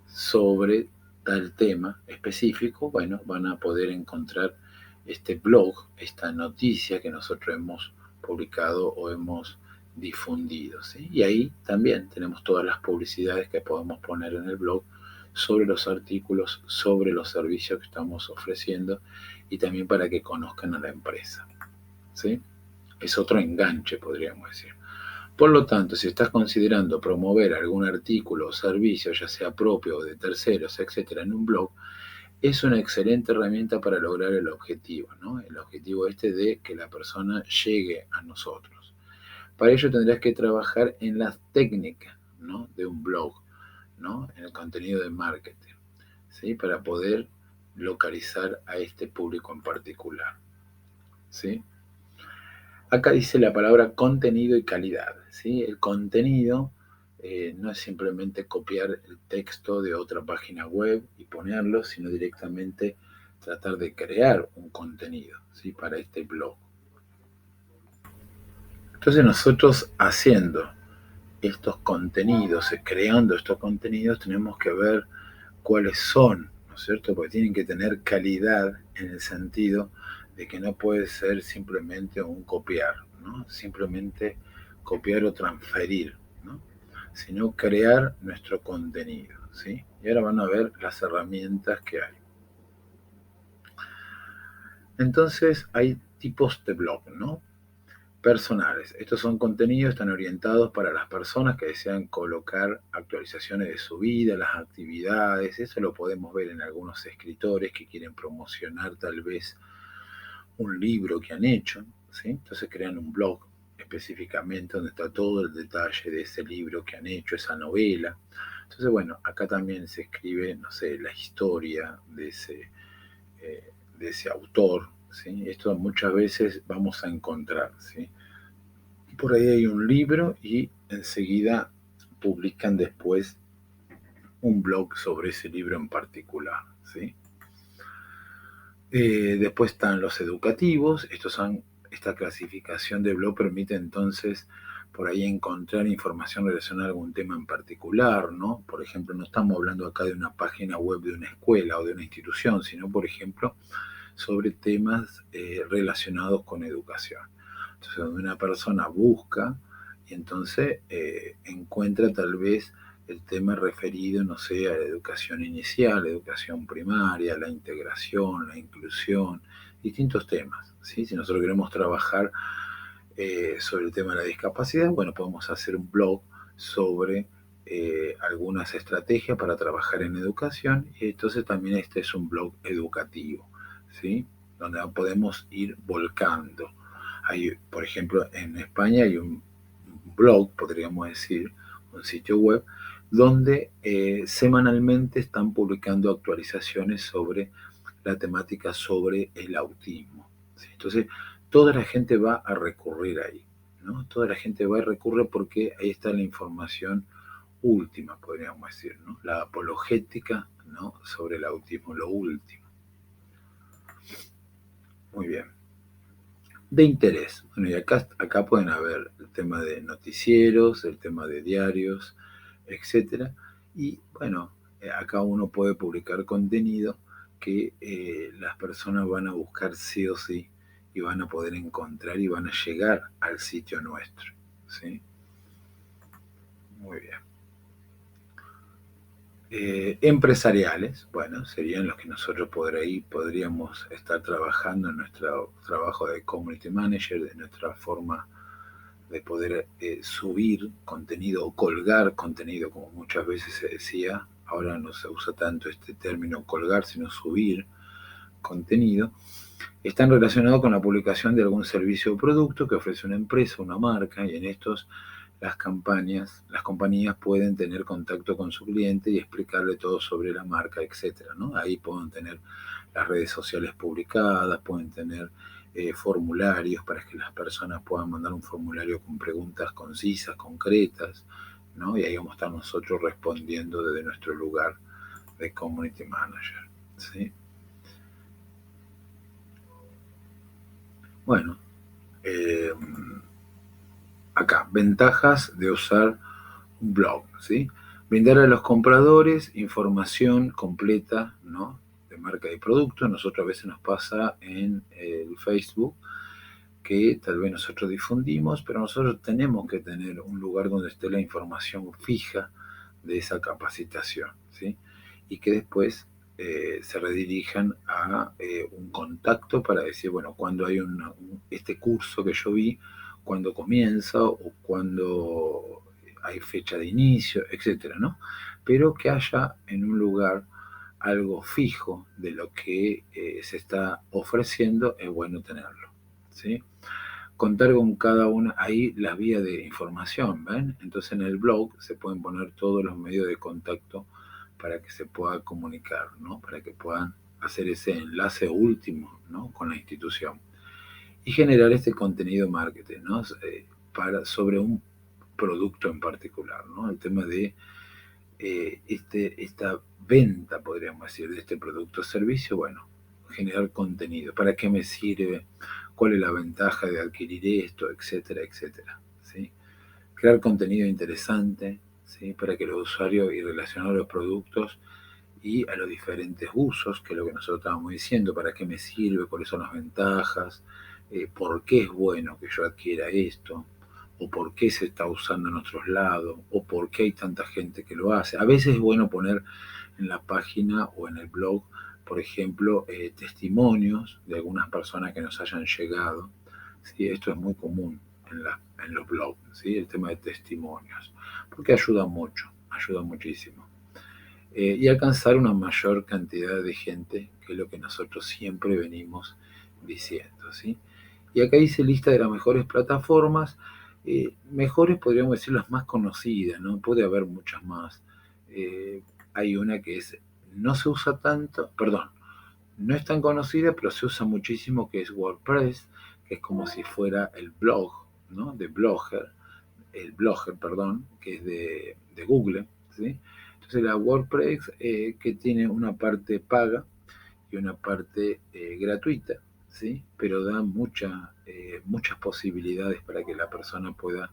sobre tal tema específico, bueno, van a poder encontrar este blog, esta noticia que nosotros hemos publicado o hemos difundido, ¿sí? Y ahí también tenemos todas las publicidades que podemos poner en el blog sobre los artículos, sobre los servicios que estamos ofreciendo, y también para que conozcan a la empresa, ¿sí? Es otro enganche, podríamos decir. Por lo tanto, si estás considerando promover algún artículo o servicio, ya sea propio o de terceros, etcétera, en un blog, es una excelente herramienta para lograr el objetivo, ¿no? El objetivo este de que la persona llegue a nosotros. Para ello tendrás que trabajar en las técnicas, ¿no?, de un blog, ¿no?, en el contenido de marketing, ¿sí?, para poder localizar a este público en particular, ¿sí? Acá dice la palabra contenido y calidad, ¿sí? El contenido no es simplemente copiar el texto de otra página web y ponerlo, sino directamente tratar de crear un contenido, ¿sí?, para este blog. Entonces nosotros haciendo estos contenidos, creando estos contenidos, tenemos que ver cuáles son, ¿no es cierto? Porque tienen que tener calidad en el sentido de que no puede ser simplemente un copiar, ¿no? Simplemente copiar o transferir, ¿no?, sino crear nuestro contenido, ¿sí? Y ahora van a ver las herramientas que hay. Entonces hay tipos de blog, ¿no? Personales. Estos son contenidos, están orientados para las personas que desean colocar actualizaciones de su vida, las actividades. Eso lo podemos ver en algunos escritores que quieren promocionar tal vez un libro que han hecho, ¿sí? Entonces crean un blog específicamente donde está todo el detalle de ese libro que han hecho, esa novela. Entonces, bueno, acá también se escribe, no sé, la historia de ese autor, ¿sí? Esto muchas veces vamos a encontrar, ¿sí? Por ahí hay un libro y enseguida publican después un blog sobre ese libro en particular, ¿sí? Después están los educativos. Esta clasificación de blog permite entonces por ahí encontrar información relacionada a algún tema en particular, ¿no? Por ejemplo, no estamos hablando acá de una página web de una escuela o de una institución, sino, por ejemplo, sobre temas relacionados con educación. Entonces, donde una persona busca y entonces encuentra tal vez el tema referido, no sé, a la educación inicial, la educación primaria, la integración, la inclusión, distintos temas, ¿sí? Si nosotros queremos trabajar sobre el tema de la discapacidad, bueno, podemos hacer un blog sobre algunas estrategias para trabajar en educación, y entonces también este es un blog educativo, ¿sí?, donde podemos ir volcando. Hay, por ejemplo, en España hay un blog, podríamos decir, un sitio web, donde semanalmente están publicando actualizaciones sobre la temática sobre el autismo, ¿sí? Entonces, toda la gente va a recurrir ahí, ¿no? Toda la gente va a recurrir porque ahí está la información última, podríamos decir, ¿no? La apologética, ¿no?, sobre el autismo, lo último. Muy bien. De interés. Bueno, y acá pueden haber el tema de noticieros, el tema de diarios, etcétera. Y bueno, acá uno puede publicar contenido que las personas van a buscar sí o sí y van a poder encontrar y van a llegar al sitio nuestro. ¿Sí? Muy bien. Empresariales, bueno, serían los que nosotros por ahí podríamos estar trabajando en nuestro trabajo de community manager, de nuestra forma de poder subir contenido o colgar contenido, como muchas veces se decía. Ahora no se usa tanto este término colgar, sino subir contenido. Están relacionados con la publicación de algún servicio o producto que ofrece una empresa, una marca, y en estos las compañías pueden tener contacto con su cliente y explicarle todo sobre la marca, etcétera, ¿no? Ahí pueden tener las redes sociales publicadas, pueden tener formularios para que las personas puedan mandar un formulario con preguntas concisas, concretas, ¿no? Y ahí vamos a estar nosotros respondiendo desde nuestro lugar de community manager, ¿sí? Bueno, eh, acá, ventajas de usar un blog, ¿sí? Brindar a los compradores información completa, ¿no? De marca y producto. Nosotros a veces nos pasa en el Facebook que tal vez nosotros difundimos, pero nosotros tenemos que tener un lugar donde esté la información fija de esa capacitación, ¿sí? Y que después se redirijan a un contacto para decir, bueno, cuando hay este curso que yo vi, cuando comienza o cuando hay fecha de inicio, etcétera, ¿no? Pero que haya en un lugar algo fijo de lo que se está ofreciendo, es bueno tenerlo, ¿sí? Contar con cada una, ahí las vías de información, ¿ven? Entonces en el blog se pueden poner todos los medios de contacto para que se pueda comunicar, ¿no? Para que puedan hacer ese enlace último, ¿no? Con la institución. Y generar este contenido marketing, ¿no? Sobre un producto en particular, ¿no? El tema de esta venta, podríamos decir, de este producto o servicio, bueno, generar contenido. ¿Para qué me sirve? ¿Cuál es la ventaja de adquirir esto? Etcétera, etcétera. ¿Sí? Crear contenido interesante, ¿sí? Para que los usuarios y relacionar los productos y a los diferentes usos, que es lo que nosotros estábamos diciendo, para qué me sirve, cuáles son las ventajas, por qué es bueno que yo adquiera esto, o por qué se está usando en otros lados, o por qué hay tanta gente que lo hace. A veces es bueno poner en la página o en el blog, por ejemplo, testimonios de algunas personas que nos hayan llegado. ¿Sí? Esto es muy común en los blogs, ¿sí? El tema de testimonios, porque ayuda mucho, ayuda muchísimo. Y alcanzar una mayor cantidad de gente, que es lo que nosotros siempre venimos diciendo, ¿sí? Y acá dice lista de las mejores plataformas, mejores podríamos decir las más conocidas, ¿no? Puede haber muchas más. Eh, Hay una que no se usa tanto, perdón, no es tan conocida, pero se usa muchísimo, que es WordPress, que es como si fuera el blog, ¿no? De Blogger, el Blogger, perdón, que es de Google, ¿sí? Entonces la WordPress, que tiene una parte paga y una parte gratuita, ¿sí? Pero da muchas posibilidades para que la persona pueda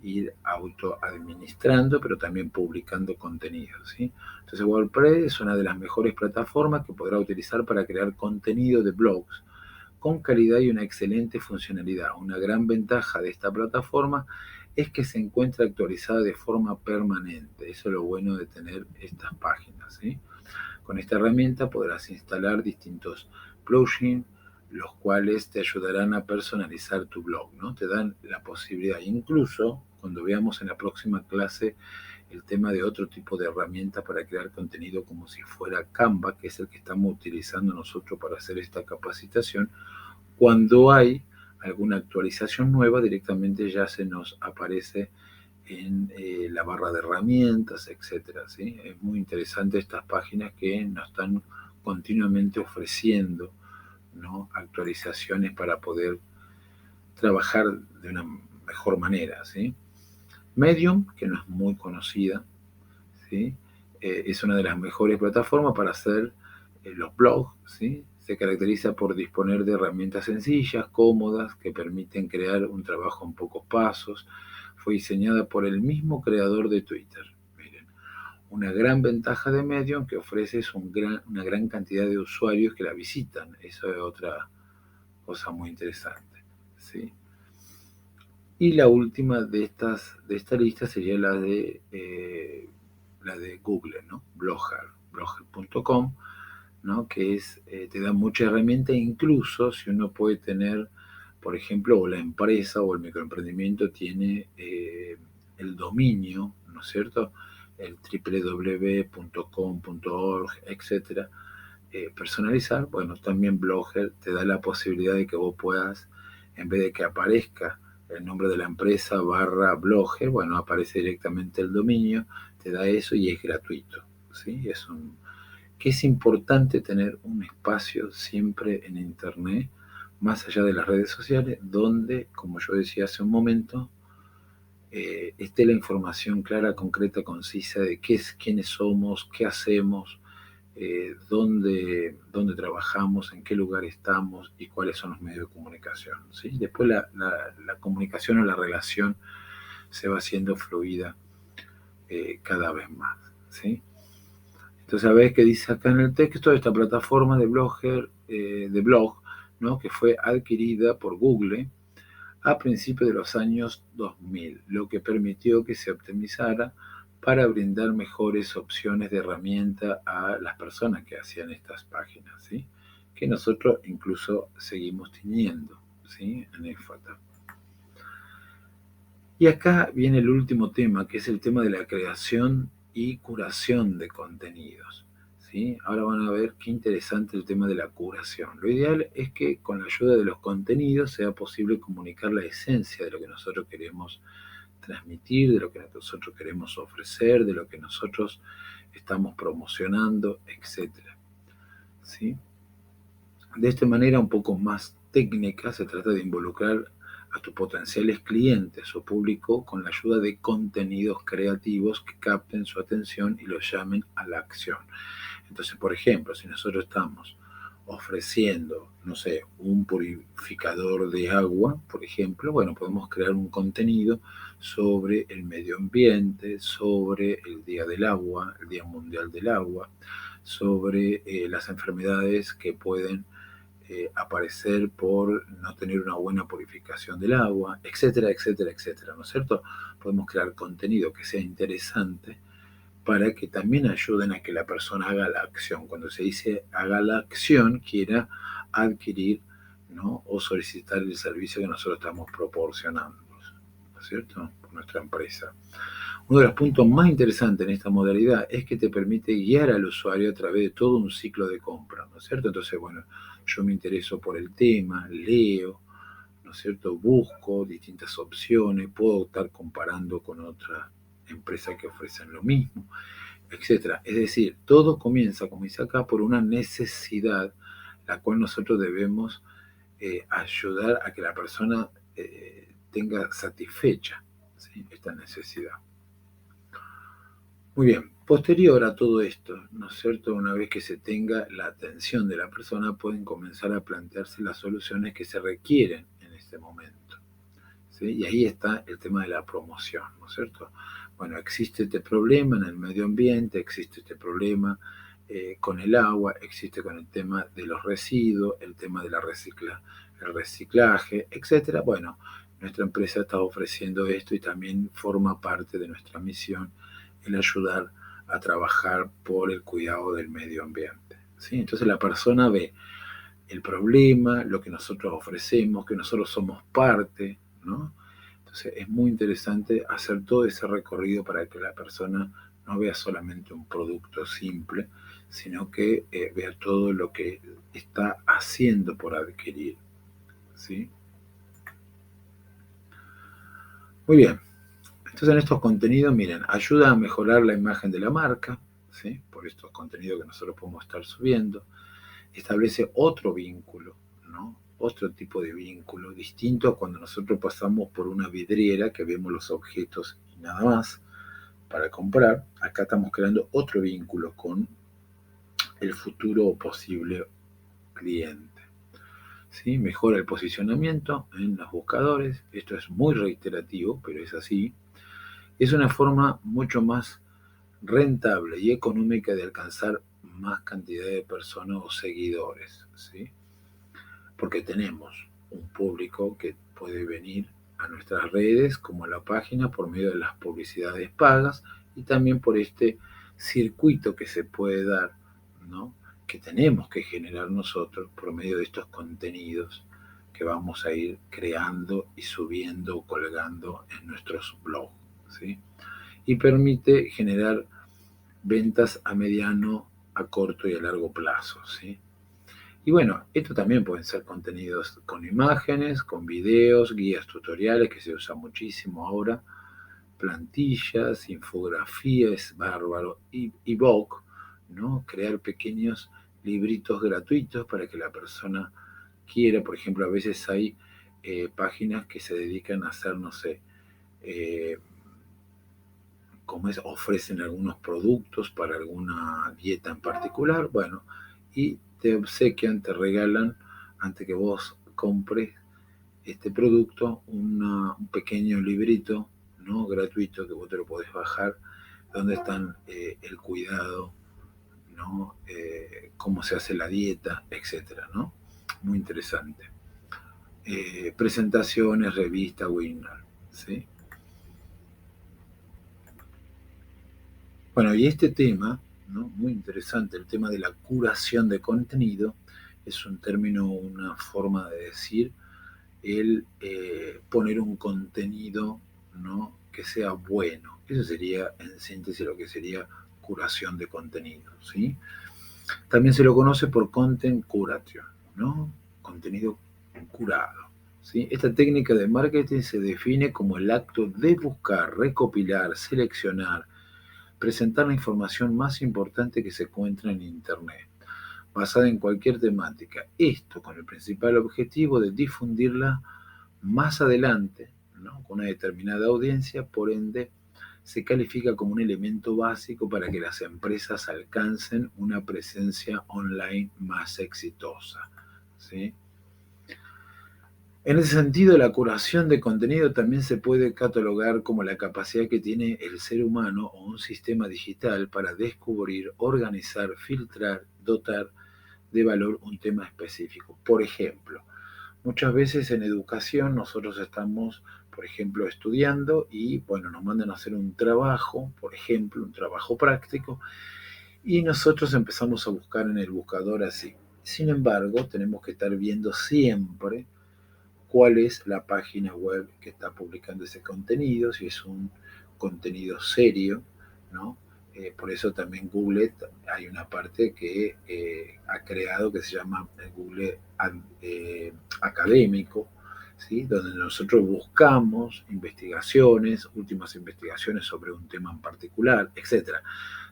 ir autoadministrando, pero también publicando contenido, ¿sí? Entonces WordPress es una de las mejores plataformas que podrá utilizar para crear contenido de blogs con calidad y una excelente funcionalidad. Una gran ventaja de esta plataforma es que se encuentra actualizada de forma permanente. Eso es lo bueno de tener estas páginas, ¿sí? Con esta herramienta podrás instalar distintos plugins, los cuales te ayudarán a personalizar tu blog, ¿no? Te dan la posibilidad, incluso cuando veamos en la próxima clase el tema de otro tipo de herramienta para crear contenido como si fuera Canva, que es el que estamos utilizando nosotros para hacer esta capacitación, cuando hay alguna actualización nueva, directamente ya se nos aparece en la barra de herramientas, etcétera, ¿sí? Es muy interesante estas páginas que nos están continuamente ofreciendo, ¿no? Actualizaciones para poder trabajar de una mejor manera, ¿sí? Medium, que no es muy conocida, ¿sí? Es una de las mejores plataformas para hacer los blogs, ¿sí? Se caracteriza por disponer de herramientas sencillas, cómodas, que permiten crear un trabajo en pocos pasos. Fue diseñada por el mismo creador de Twitter. Miren, una gran ventaja de Medium que ofrece es una gran cantidad de usuarios que la visitan. Eso es otra cosa muy interesante, ¿sí? Y la última de esta lista sería la de Google, ¿no? Blogger.com, ¿no? Que te da mucha herramienta, incluso si uno puede tener, por ejemplo, o la empresa o el microemprendimiento tiene el dominio, ¿no es cierto? El www.com.org, etcétera, personalizar. Bueno, también Blogger te da la posibilidad de que vos puedas, en vez de que aparezca el nombre de la empresa /Blogger, bueno, aparece directamente el dominio, te da eso y es gratuito, ¿sí? Que es importante tener un espacio siempre en Internet, más allá de las redes sociales, donde, como yo decía hace un momento, esté la información clara, concreta, concisa de quiénes somos, qué hacemos, dónde trabajamos, en qué lugar estamos y cuáles son los medios de comunicación, ¿sí? Después la comunicación o la relación se va haciendo fluida cada vez más, ¿sí? Entonces, a ver qué dice acá en el texto, esta plataforma de blog, ¿no? Que fue adquirida por Google a principios de los años 2000, lo que permitió que se optimizara para brindar mejores opciones de herramienta a las personas que hacían estas páginas, ¿sí? Que nosotros incluso seguimos teniendo, ¿sí? En EFATA. Y acá viene el último tema, que es el tema de la creación y curación de contenidos, ¿sí? Ahora van a ver qué interesante el tema de la curación. Lo ideal es que con la ayuda de los contenidos sea posible comunicar la esencia de lo que nosotros queremos transmitir, de lo que nosotros queremos ofrecer, de lo que nosotros estamos promocionando, etcétera, ¿sí? De esta manera un poco más técnica se trata de involucrar a tus potenciales clientes o público con la ayuda de contenidos creativos que capten su atención y los llamen a la acción. Entonces, por ejemplo, si nosotros estamos ofreciendo, no sé, un purificador de agua, por ejemplo, bueno, podemos crear un contenido sobre el medio ambiente, sobre el Día del Agua, el Día Mundial del Agua, sobre las enfermedades que pueden aparecer por no tener una buena purificación del agua, etcétera, etcétera, etcétera, ¿no es cierto? Podemos crear contenido que sea interesante para que también ayuden a que la persona haga la acción. Cuando se dice haga la acción, quiera adquirir, ¿no? O solicitar el servicio que nosotros estamos proporcionando, ¿no es cierto? Por nuestra empresa. Uno de los puntos más interesantes en esta modalidad es que te permite guiar al usuario a través de todo un ciclo de compra, ¿no es cierto? Entonces, bueno, yo me intereso por el tema, leo, ¿no es cierto? Busco distintas opciones, puedo estar comparando con otras empresas que ofrecen lo mismo, etcétera. Es decir, todo comienza, como dice acá, por una necesidad, la cual nosotros debemos ayudar a que la persona tenga satisfecha, ¿sí? Esta necesidad. Muy bien, posterior a todo esto, ¿no es cierto? Una vez que se tenga la atención de la persona, pueden comenzar a plantearse las soluciones que se requieren en este momento, ¿sí? Y ahí está el tema de la promoción, ¿no es cierto? Bueno, existe este problema en el medio ambiente, existe este problema con el agua, existe con el tema de los residuos, el tema de el reciclaje, etcétera. Bueno, nuestra empresa está ofreciendo esto y también forma parte de nuestra misión el ayudar a trabajar por el cuidado del medio ambiente, ¿sí? Entonces la persona ve el problema, lo que nosotros ofrecemos, que nosotros somos parte, ¿no? Entonces es muy interesante hacer todo ese recorrido para que la persona no vea solamente un producto simple, sino que vea todo lo que está haciendo por adquirir, ¿sí? Muy bien. Entonces en estos contenidos, miren, ayuda a mejorar la imagen de la marca, ¿sí? Por estos contenidos que nosotros podemos estar subiendo. Establece otro vínculo, ¿no? Otro tipo de vínculo, distinto a cuando nosotros pasamos por una vidriera que vemos los objetos y nada más para comprar. Acá estamos creando otro vínculo con el futuro posible cliente. ¿Sí? Mejora el posicionamiento en los buscadores. Esto es muy reiterativo, pero es así. Es una forma mucho más rentable y económica de alcanzar más cantidad de personas o seguidores, ¿sí? Porque tenemos un público que puede venir a nuestras redes como a la página por medio de las publicidades pagas y también por este circuito que se puede dar, ¿no? Que tenemos que generar nosotros por medio de estos contenidos que vamos a ir creando y subiendo o colgando en nuestros blogs, ¿sí? Y permite generar ventas a mediano, a corto y a largo plazo, ¿sí? Y bueno, esto también pueden ser contenidos con imágenes, con videos, guías tutoriales, que se usa muchísimo ahora, plantillas, infografías, bárbaro, y ebook, ¿no? Crear pequeños libritos gratuitos para que la persona quiera. Por ejemplo, a veces hay páginas que se dedican a hacer, no sé, eh, como es, ofrecen algunos productos para alguna dieta en particular, bueno, y te obsequian, te regalan, antes que vos compres este producto, un pequeño librito, ¿no? Gratuito, que vos te lo podés bajar, donde están el cuidado, ¿no? Cómo se hace la dieta, etcétera, ¿no? Muy interesante. Presentaciones, revista, webinar, ¿sí? Bueno, y este tema, ¿no? Muy interesante, el tema de la curación de contenido, es un término, una forma de decir el poner un contenido, ¿no? Que sea bueno. Eso sería, en síntesis, lo que sería curación de contenido, ¿sí? También se lo conoce por content curation, ¿no? Contenido curado. ¿Sí? Esta técnica de marketing se define como el acto de buscar, recopilar, seleccionar, presentar la información más importante que se encuentra en Internet, basada en cualquier temática. Esto con el principal objetivo de difundirla más adelante, ¿no? Con una determinada audiencia, por ende, se califica como un elemento básico para que las empresas alcancen una presencia online más exitosa, ¿sí? En ese sentido, la curación de contenido también se puede catalogar como la capacidad que tiene el ser humano o un sistema digital para descubrir, organizar, filtrar, dotar de valor un tema específico. Por ejemplo, muchas veces en educación nosotros estamos, por ejemplo, estudiando y, bueno, nos mandan a hacer un trabajo, por ejemplo, un trabajo práctico, y nosotros empezamos a buscar en el buscador así. Sin embargo, tenemos que estar viendo siempre cuál es la página web que está publicando ese contenido, si es un contenido serio, ¿no? Por eso también Google, hay una parte que ha creado que se llama Google Académico, ¿sí? Donde nosotros buscamos investigaciones, últimas investigaciones sobre un tema en particular, etc.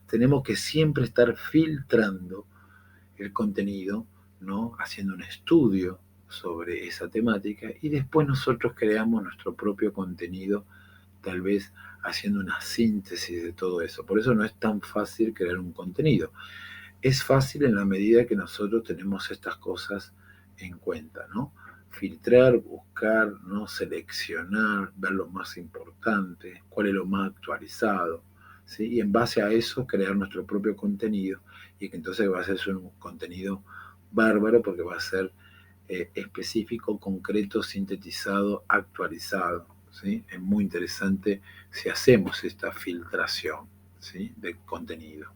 Tenemos que siempre estar filtrando el contenido, ¿no? Haciendo un estudio sobre esa temática y después nosotros creamos nuestro propio contenido, tal vez haciendo una síntesis de todo eso. Por eso no es tan fácil crear un contenido. Es fácil en la medida que nosotros tenemos estas cosas en cuenta, ¿no? Filtrar, buscar, ¿no? Seleccionar, ver lo más importante, cuál es lo más actualizado, ¿sí? Y en base a eso crear nuestro propio contenido y que entonces va a ser un contenido bárbaro porque va a ser específico, concreto, sintetizado, actualizado, ¿sí? Es muy interesante si hacemos esta filtración, ¿sí? De contenido.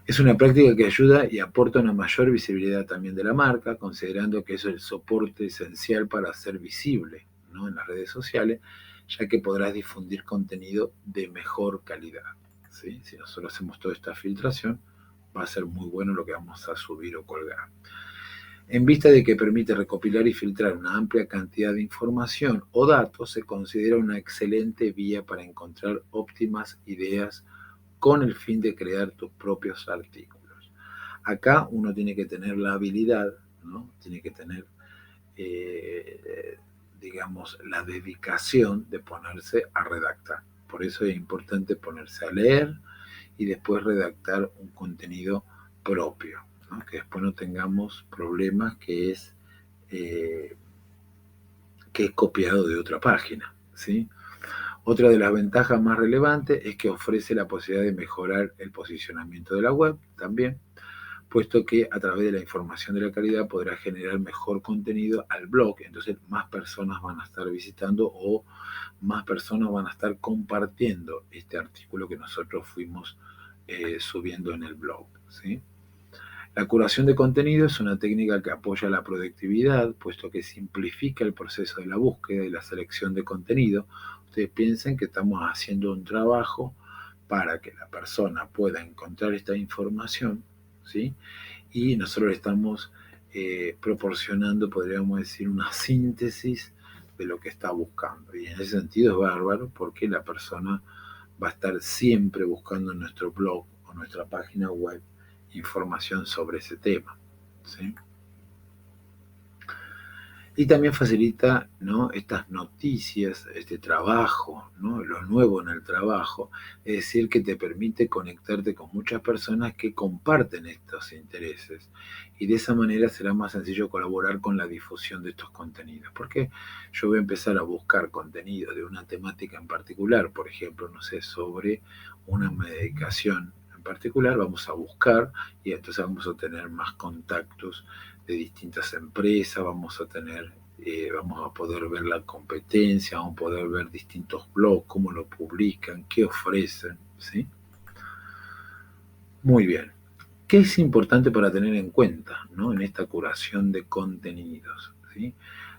Es una práctica que ayuda y aporta una mayor visibilidad también de la marca, considerando que eso es el soporte esencial para ser visible, ¿no? En las redes sociales, ya que podrás difundir contenido de mejor calidad, ¿sí? Si nosotros hacemos toda esta filtración, va a ser muy bueno lo que vamos a subir o colgar. En vista de que permite recopilar y filtrar una amplia cantidad de información o datos, se considera una excelente vía para encontrar óptimas ideas con el fin de crear tus propios artículos. Acá uno tiene que tener la habilidad, ¿no? Tiene que tener, digamos, la dedicación de ponerse a redactar. Por eso es importante ponerse a leer y después redactar un contenido propio. ¿no? Que después no tengamos problemas que es copiado de otra página, ¿sí? Otra de las ventajas más relevantes es que ofrece la posibilidad de mejorar el posicionamiento de la web también, puesto que a través de la información de la calidad podrá generar mejor contenido al blog, entonces más personas van a estar visitando o más personas van a estar compartiendo este artículo que nosotros fuimos subiendo en el blog, ¿sí? La curación de contenido es una técnica que apoya la productividad, puesto que simplifica el proceso de la búsqueda y la selección de contenido. Ustedes piensen que estamos haciendo un trabajo para que la persona pueda encontrar esta información, ¿sí? Y nosotros le estamos proporcionando, podríamos decir, una síntesis de lo que está buscando. Y en ese sentido es bárbaro porque la persona va a estar siempre buscando en nuestro blog o nuestra página web información sobre ese tema, ¿sí? Y también facilita, ¿no?, estas noticias, este trabajo, ¿no?, lo nuevo en el trabajo, es decir, que te permite conectarte con muchas personas que comparten estos intereses y de esa manera será más sencillo colaborar con la difusión de estos contenidos, porque yo voy a empezar a buscar contenido de una temática en particular, por ejemplo, no sé, sobre una medicación en particular, vamos a buscar y entonces vamos a tener más contactos de distintas empresas, vamos a poder ver la competencia, vamos a poder ver distintos blogs, cómo lo publican, qué ofrecen, ¿sí? Muy bien. ¿Qué es importante para tener en cuenta, ¿no?, en esta curación de contenidos? ¿Sí?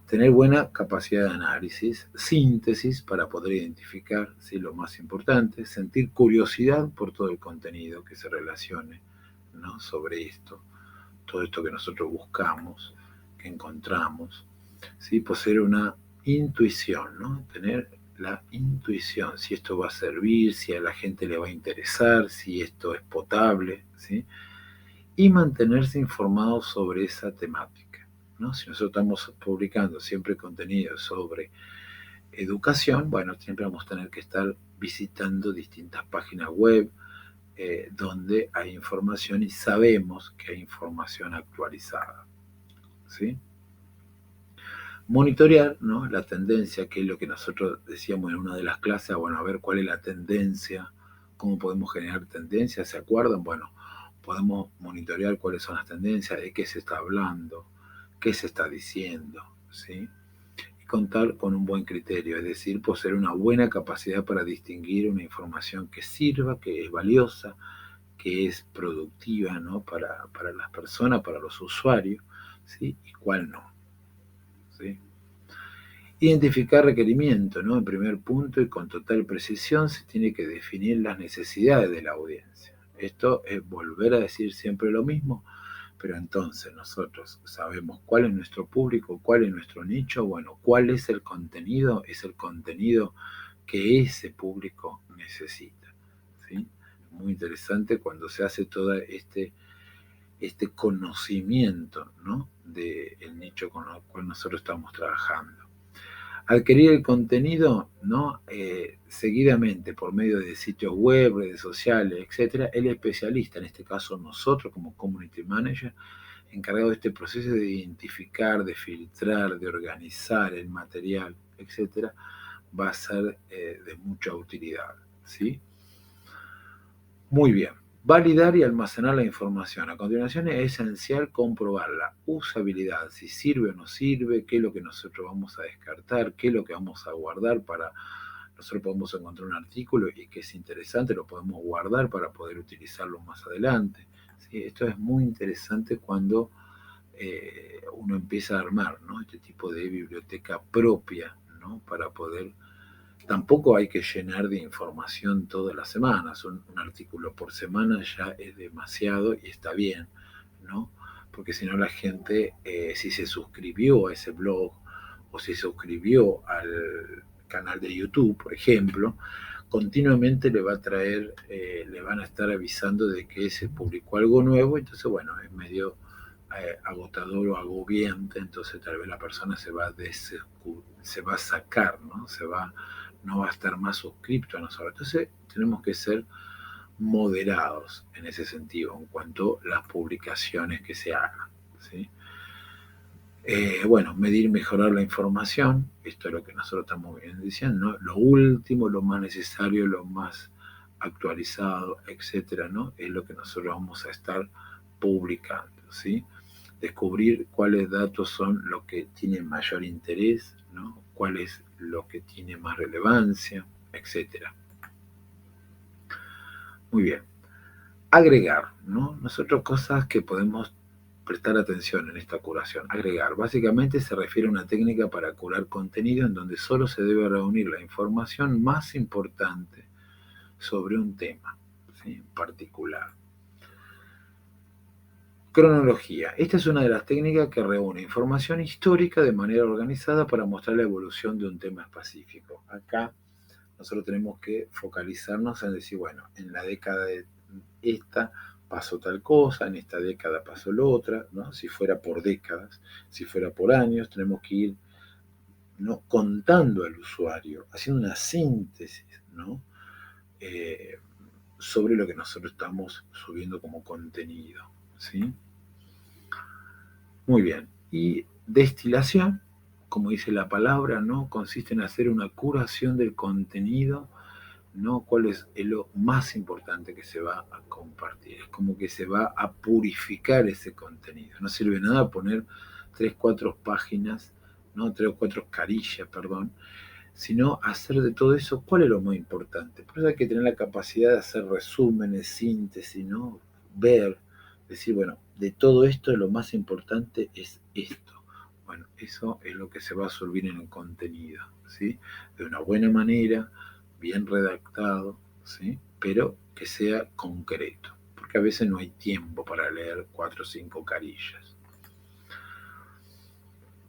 Tener buena capacidad de análisis, síntesis para poder identificar, ¿sí?, lo más importante, sentir curiosidad por todo el contenido que se relacione, ¿no?, sobre esto, todo esto que nosotros buscamos, que encontramos, ¿sí? Poseer una intuición, ¿no? Tener la intuición, si esto va a servir, si a la gente le va a interesar, si esto es potable, ¿sí? Y mantenerse informado sobre esa temática, ¿no? Si nosotros estamos publicando siempre contenido sobre educación, bueno, siempre vamos a tener que estar visitando distintas páginas web, donde hay información y sabemos que hay información actualizada, ¿sí? Monitorear, ¿no?, la tendencia, que es lo que nosotros decíamos en una de las clases, bueno, a ver cuál es la tendencia, cómo podemos generar tendencias, ¿se acuerdan? Bueno, podemos monitorear cuáles son las tendencias, de qué se está hablando, qué se está diciendo, ¿sí? Y contar con un buen criterio, es decir, poseer una buena capacidad para distinguir una información que sirva, que es valiosa, que es productiva, ¿no?, para las personas, para los usuarios, ¿sí?, y cuál no, ¿sí? Identificar requerimientos, ¿no? En primer punto y con total precisión se tiene que definir las necesidades de la audiencia. Esto es volver a decir siempre lo mismo, pero entonces nosotros sabemos cuál es nuestro público, cuál es nuestro nicho, bueno, cuál es el contenido que ese público necesita, ¿sí? Muy interesante cuando se hace todo este conocimiento, ¿no?, del nicho con el cual nosotros estamos trabajando. Adquirir el contenido, ¿no?, seguidamente por medio de sitios web, redes sociales, etcétera. El especialista, en este caso nosotros como community manager, encargado de este proceso de identificar, de filtrar, de organizar el material, etcétera, va a ser de mucha utilidad, ¿sí? Muy bien. Validar y almacenar la información. A continuación es esencial comprobar la usabilidad, si sirve o no sirve, qué es lo que nosotros vamos a descartar, qué es lo que vamos a guardar para... Nosotros podemos encontrar un artículo y que es interesante, lo podemos guardar para poder utilizarlo más adelante, ¿sí? Esto es muy interesante cuando uno empieza a armar, ¿no?, este tipo de biblioteca propia, ¿no?, para poder... Tampoco hay que llenar de información todas las semanas. Un artículo por semana ya es demasiado y está bien, ¿no? Porque si no la gente, si se suscribió a ese blog o si se suscribió al canal de YouTube, por ejemplo, continuamente le va a traer, le van a estar avisando de que se publicó algo nuevo, entonces bueno, es medio agotador o agobiante, entonces tal vez la persona se va a sacar, ¿no? No va a estar más suscripto a nosotros. Entonces tenemos que ser moderados en ese sentido, en cuanto a las publicaciones que se hagan, ¿sí? Bueno, medir y mejorar la información, esto es lo que nosotros estamos bien diciendo, ¿no? Lo último, lo más necesario, lo más actualizado, etcétera, ¿no? Es lo que nosotros vamos a estar publicando, ¿sí? Descubrir cuáles datos son los que tienen mayor interés, ¿no? Cuál es lo que tiene más relevancia, etcétera. Muy bien. Agregar, ¿no? Nosotros cosas que podemos prestar atención en esta curación. Agregar, básicamente se refiere a una técnica para curar contenido en donde solo se debe reunir la información más importante sobre un tema, ¿sí? En particular. Cronología. Esta es una de las técnicas que reúne información histórica de manera organizada para mostrar la evolución de un tema específico. Acá nosotros tenemos que focalizarnos en decir, bueno, en la década de esta pasó tal cosa, en esta década pasó lo otra, ¿no? Si fuera por décadas, si fuera por años, tenemos que ir, ¿no?, contando al usuario, haciendo una síntesis, ¿no? Eh, sobre lo que nosotros estamos subiendo como contenido, ¿sí? Muy bien. Y destilación, como dice la palabra, ¿no? Consiste en hacer una curación del contenido, ¿no? ¿Cuál es lo más importante que se va a compartir? Es como que se va a purificar ese contenido. No sirve nada poner 3, 4 páginas, ¿no? 3 o 4 carillas, perdón, sino hacer de todo eso, ¿cuál es lo más importante? Por eso hay que tener la capacidad de hacer resúmenes, síntesis, ¿no? Ver, decir, bueno, de todo esto lo más importante es esto. Bueno, eso es lo que se va a absorber en el contenido, ¿sí? De una buena manera, bien redactado, ¿sí? Pero que sea concreto, porque a veces no hay tiempo para leer 4 o 5 carillas.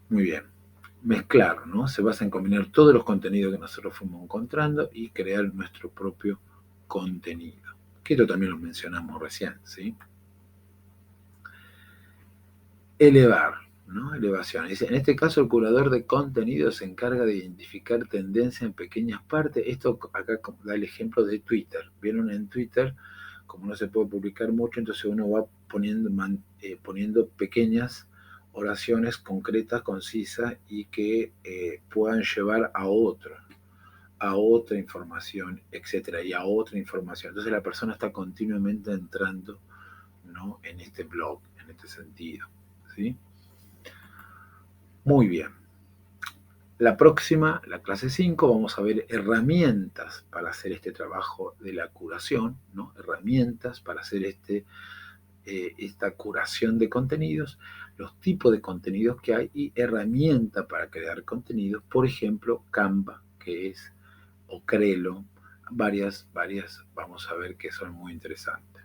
Muy bien. Mezclar, ¿no? Se basa en combinar todos los contenidos que nosotros fuimos encontrando y crear nuestro propio contenido. Que esto también lo mencionamos recién, ¿sí? Elevar, ¿no? Elevación. En este caso, el curador de contenido se encarga de identificar tendencias en pequeñas partes. Esto acá da el ejemplo de Twitter. Vieron en Twitter, como no se puede publicar mucho, entonces uno va poniendo pequeñas oraciones concretas, concisas y que puedan llevar a otra información, etcétera, y a otra información. Entonces la persona está continuamente entrando, ¿no?, en este blog, en este sentido, ¿sí? Muy bien. La próxima, la clase 5, vamos a ver herramientas para hacer este trabajo de la curación, ¿no? Herramientas para hacer esta curación de contenidos, los tipos de contenidos que hay y herramientas para crear contenidos, por ejemplo, Canva, que es, o Crelo, varias, vamos a ver que son muy interesantes.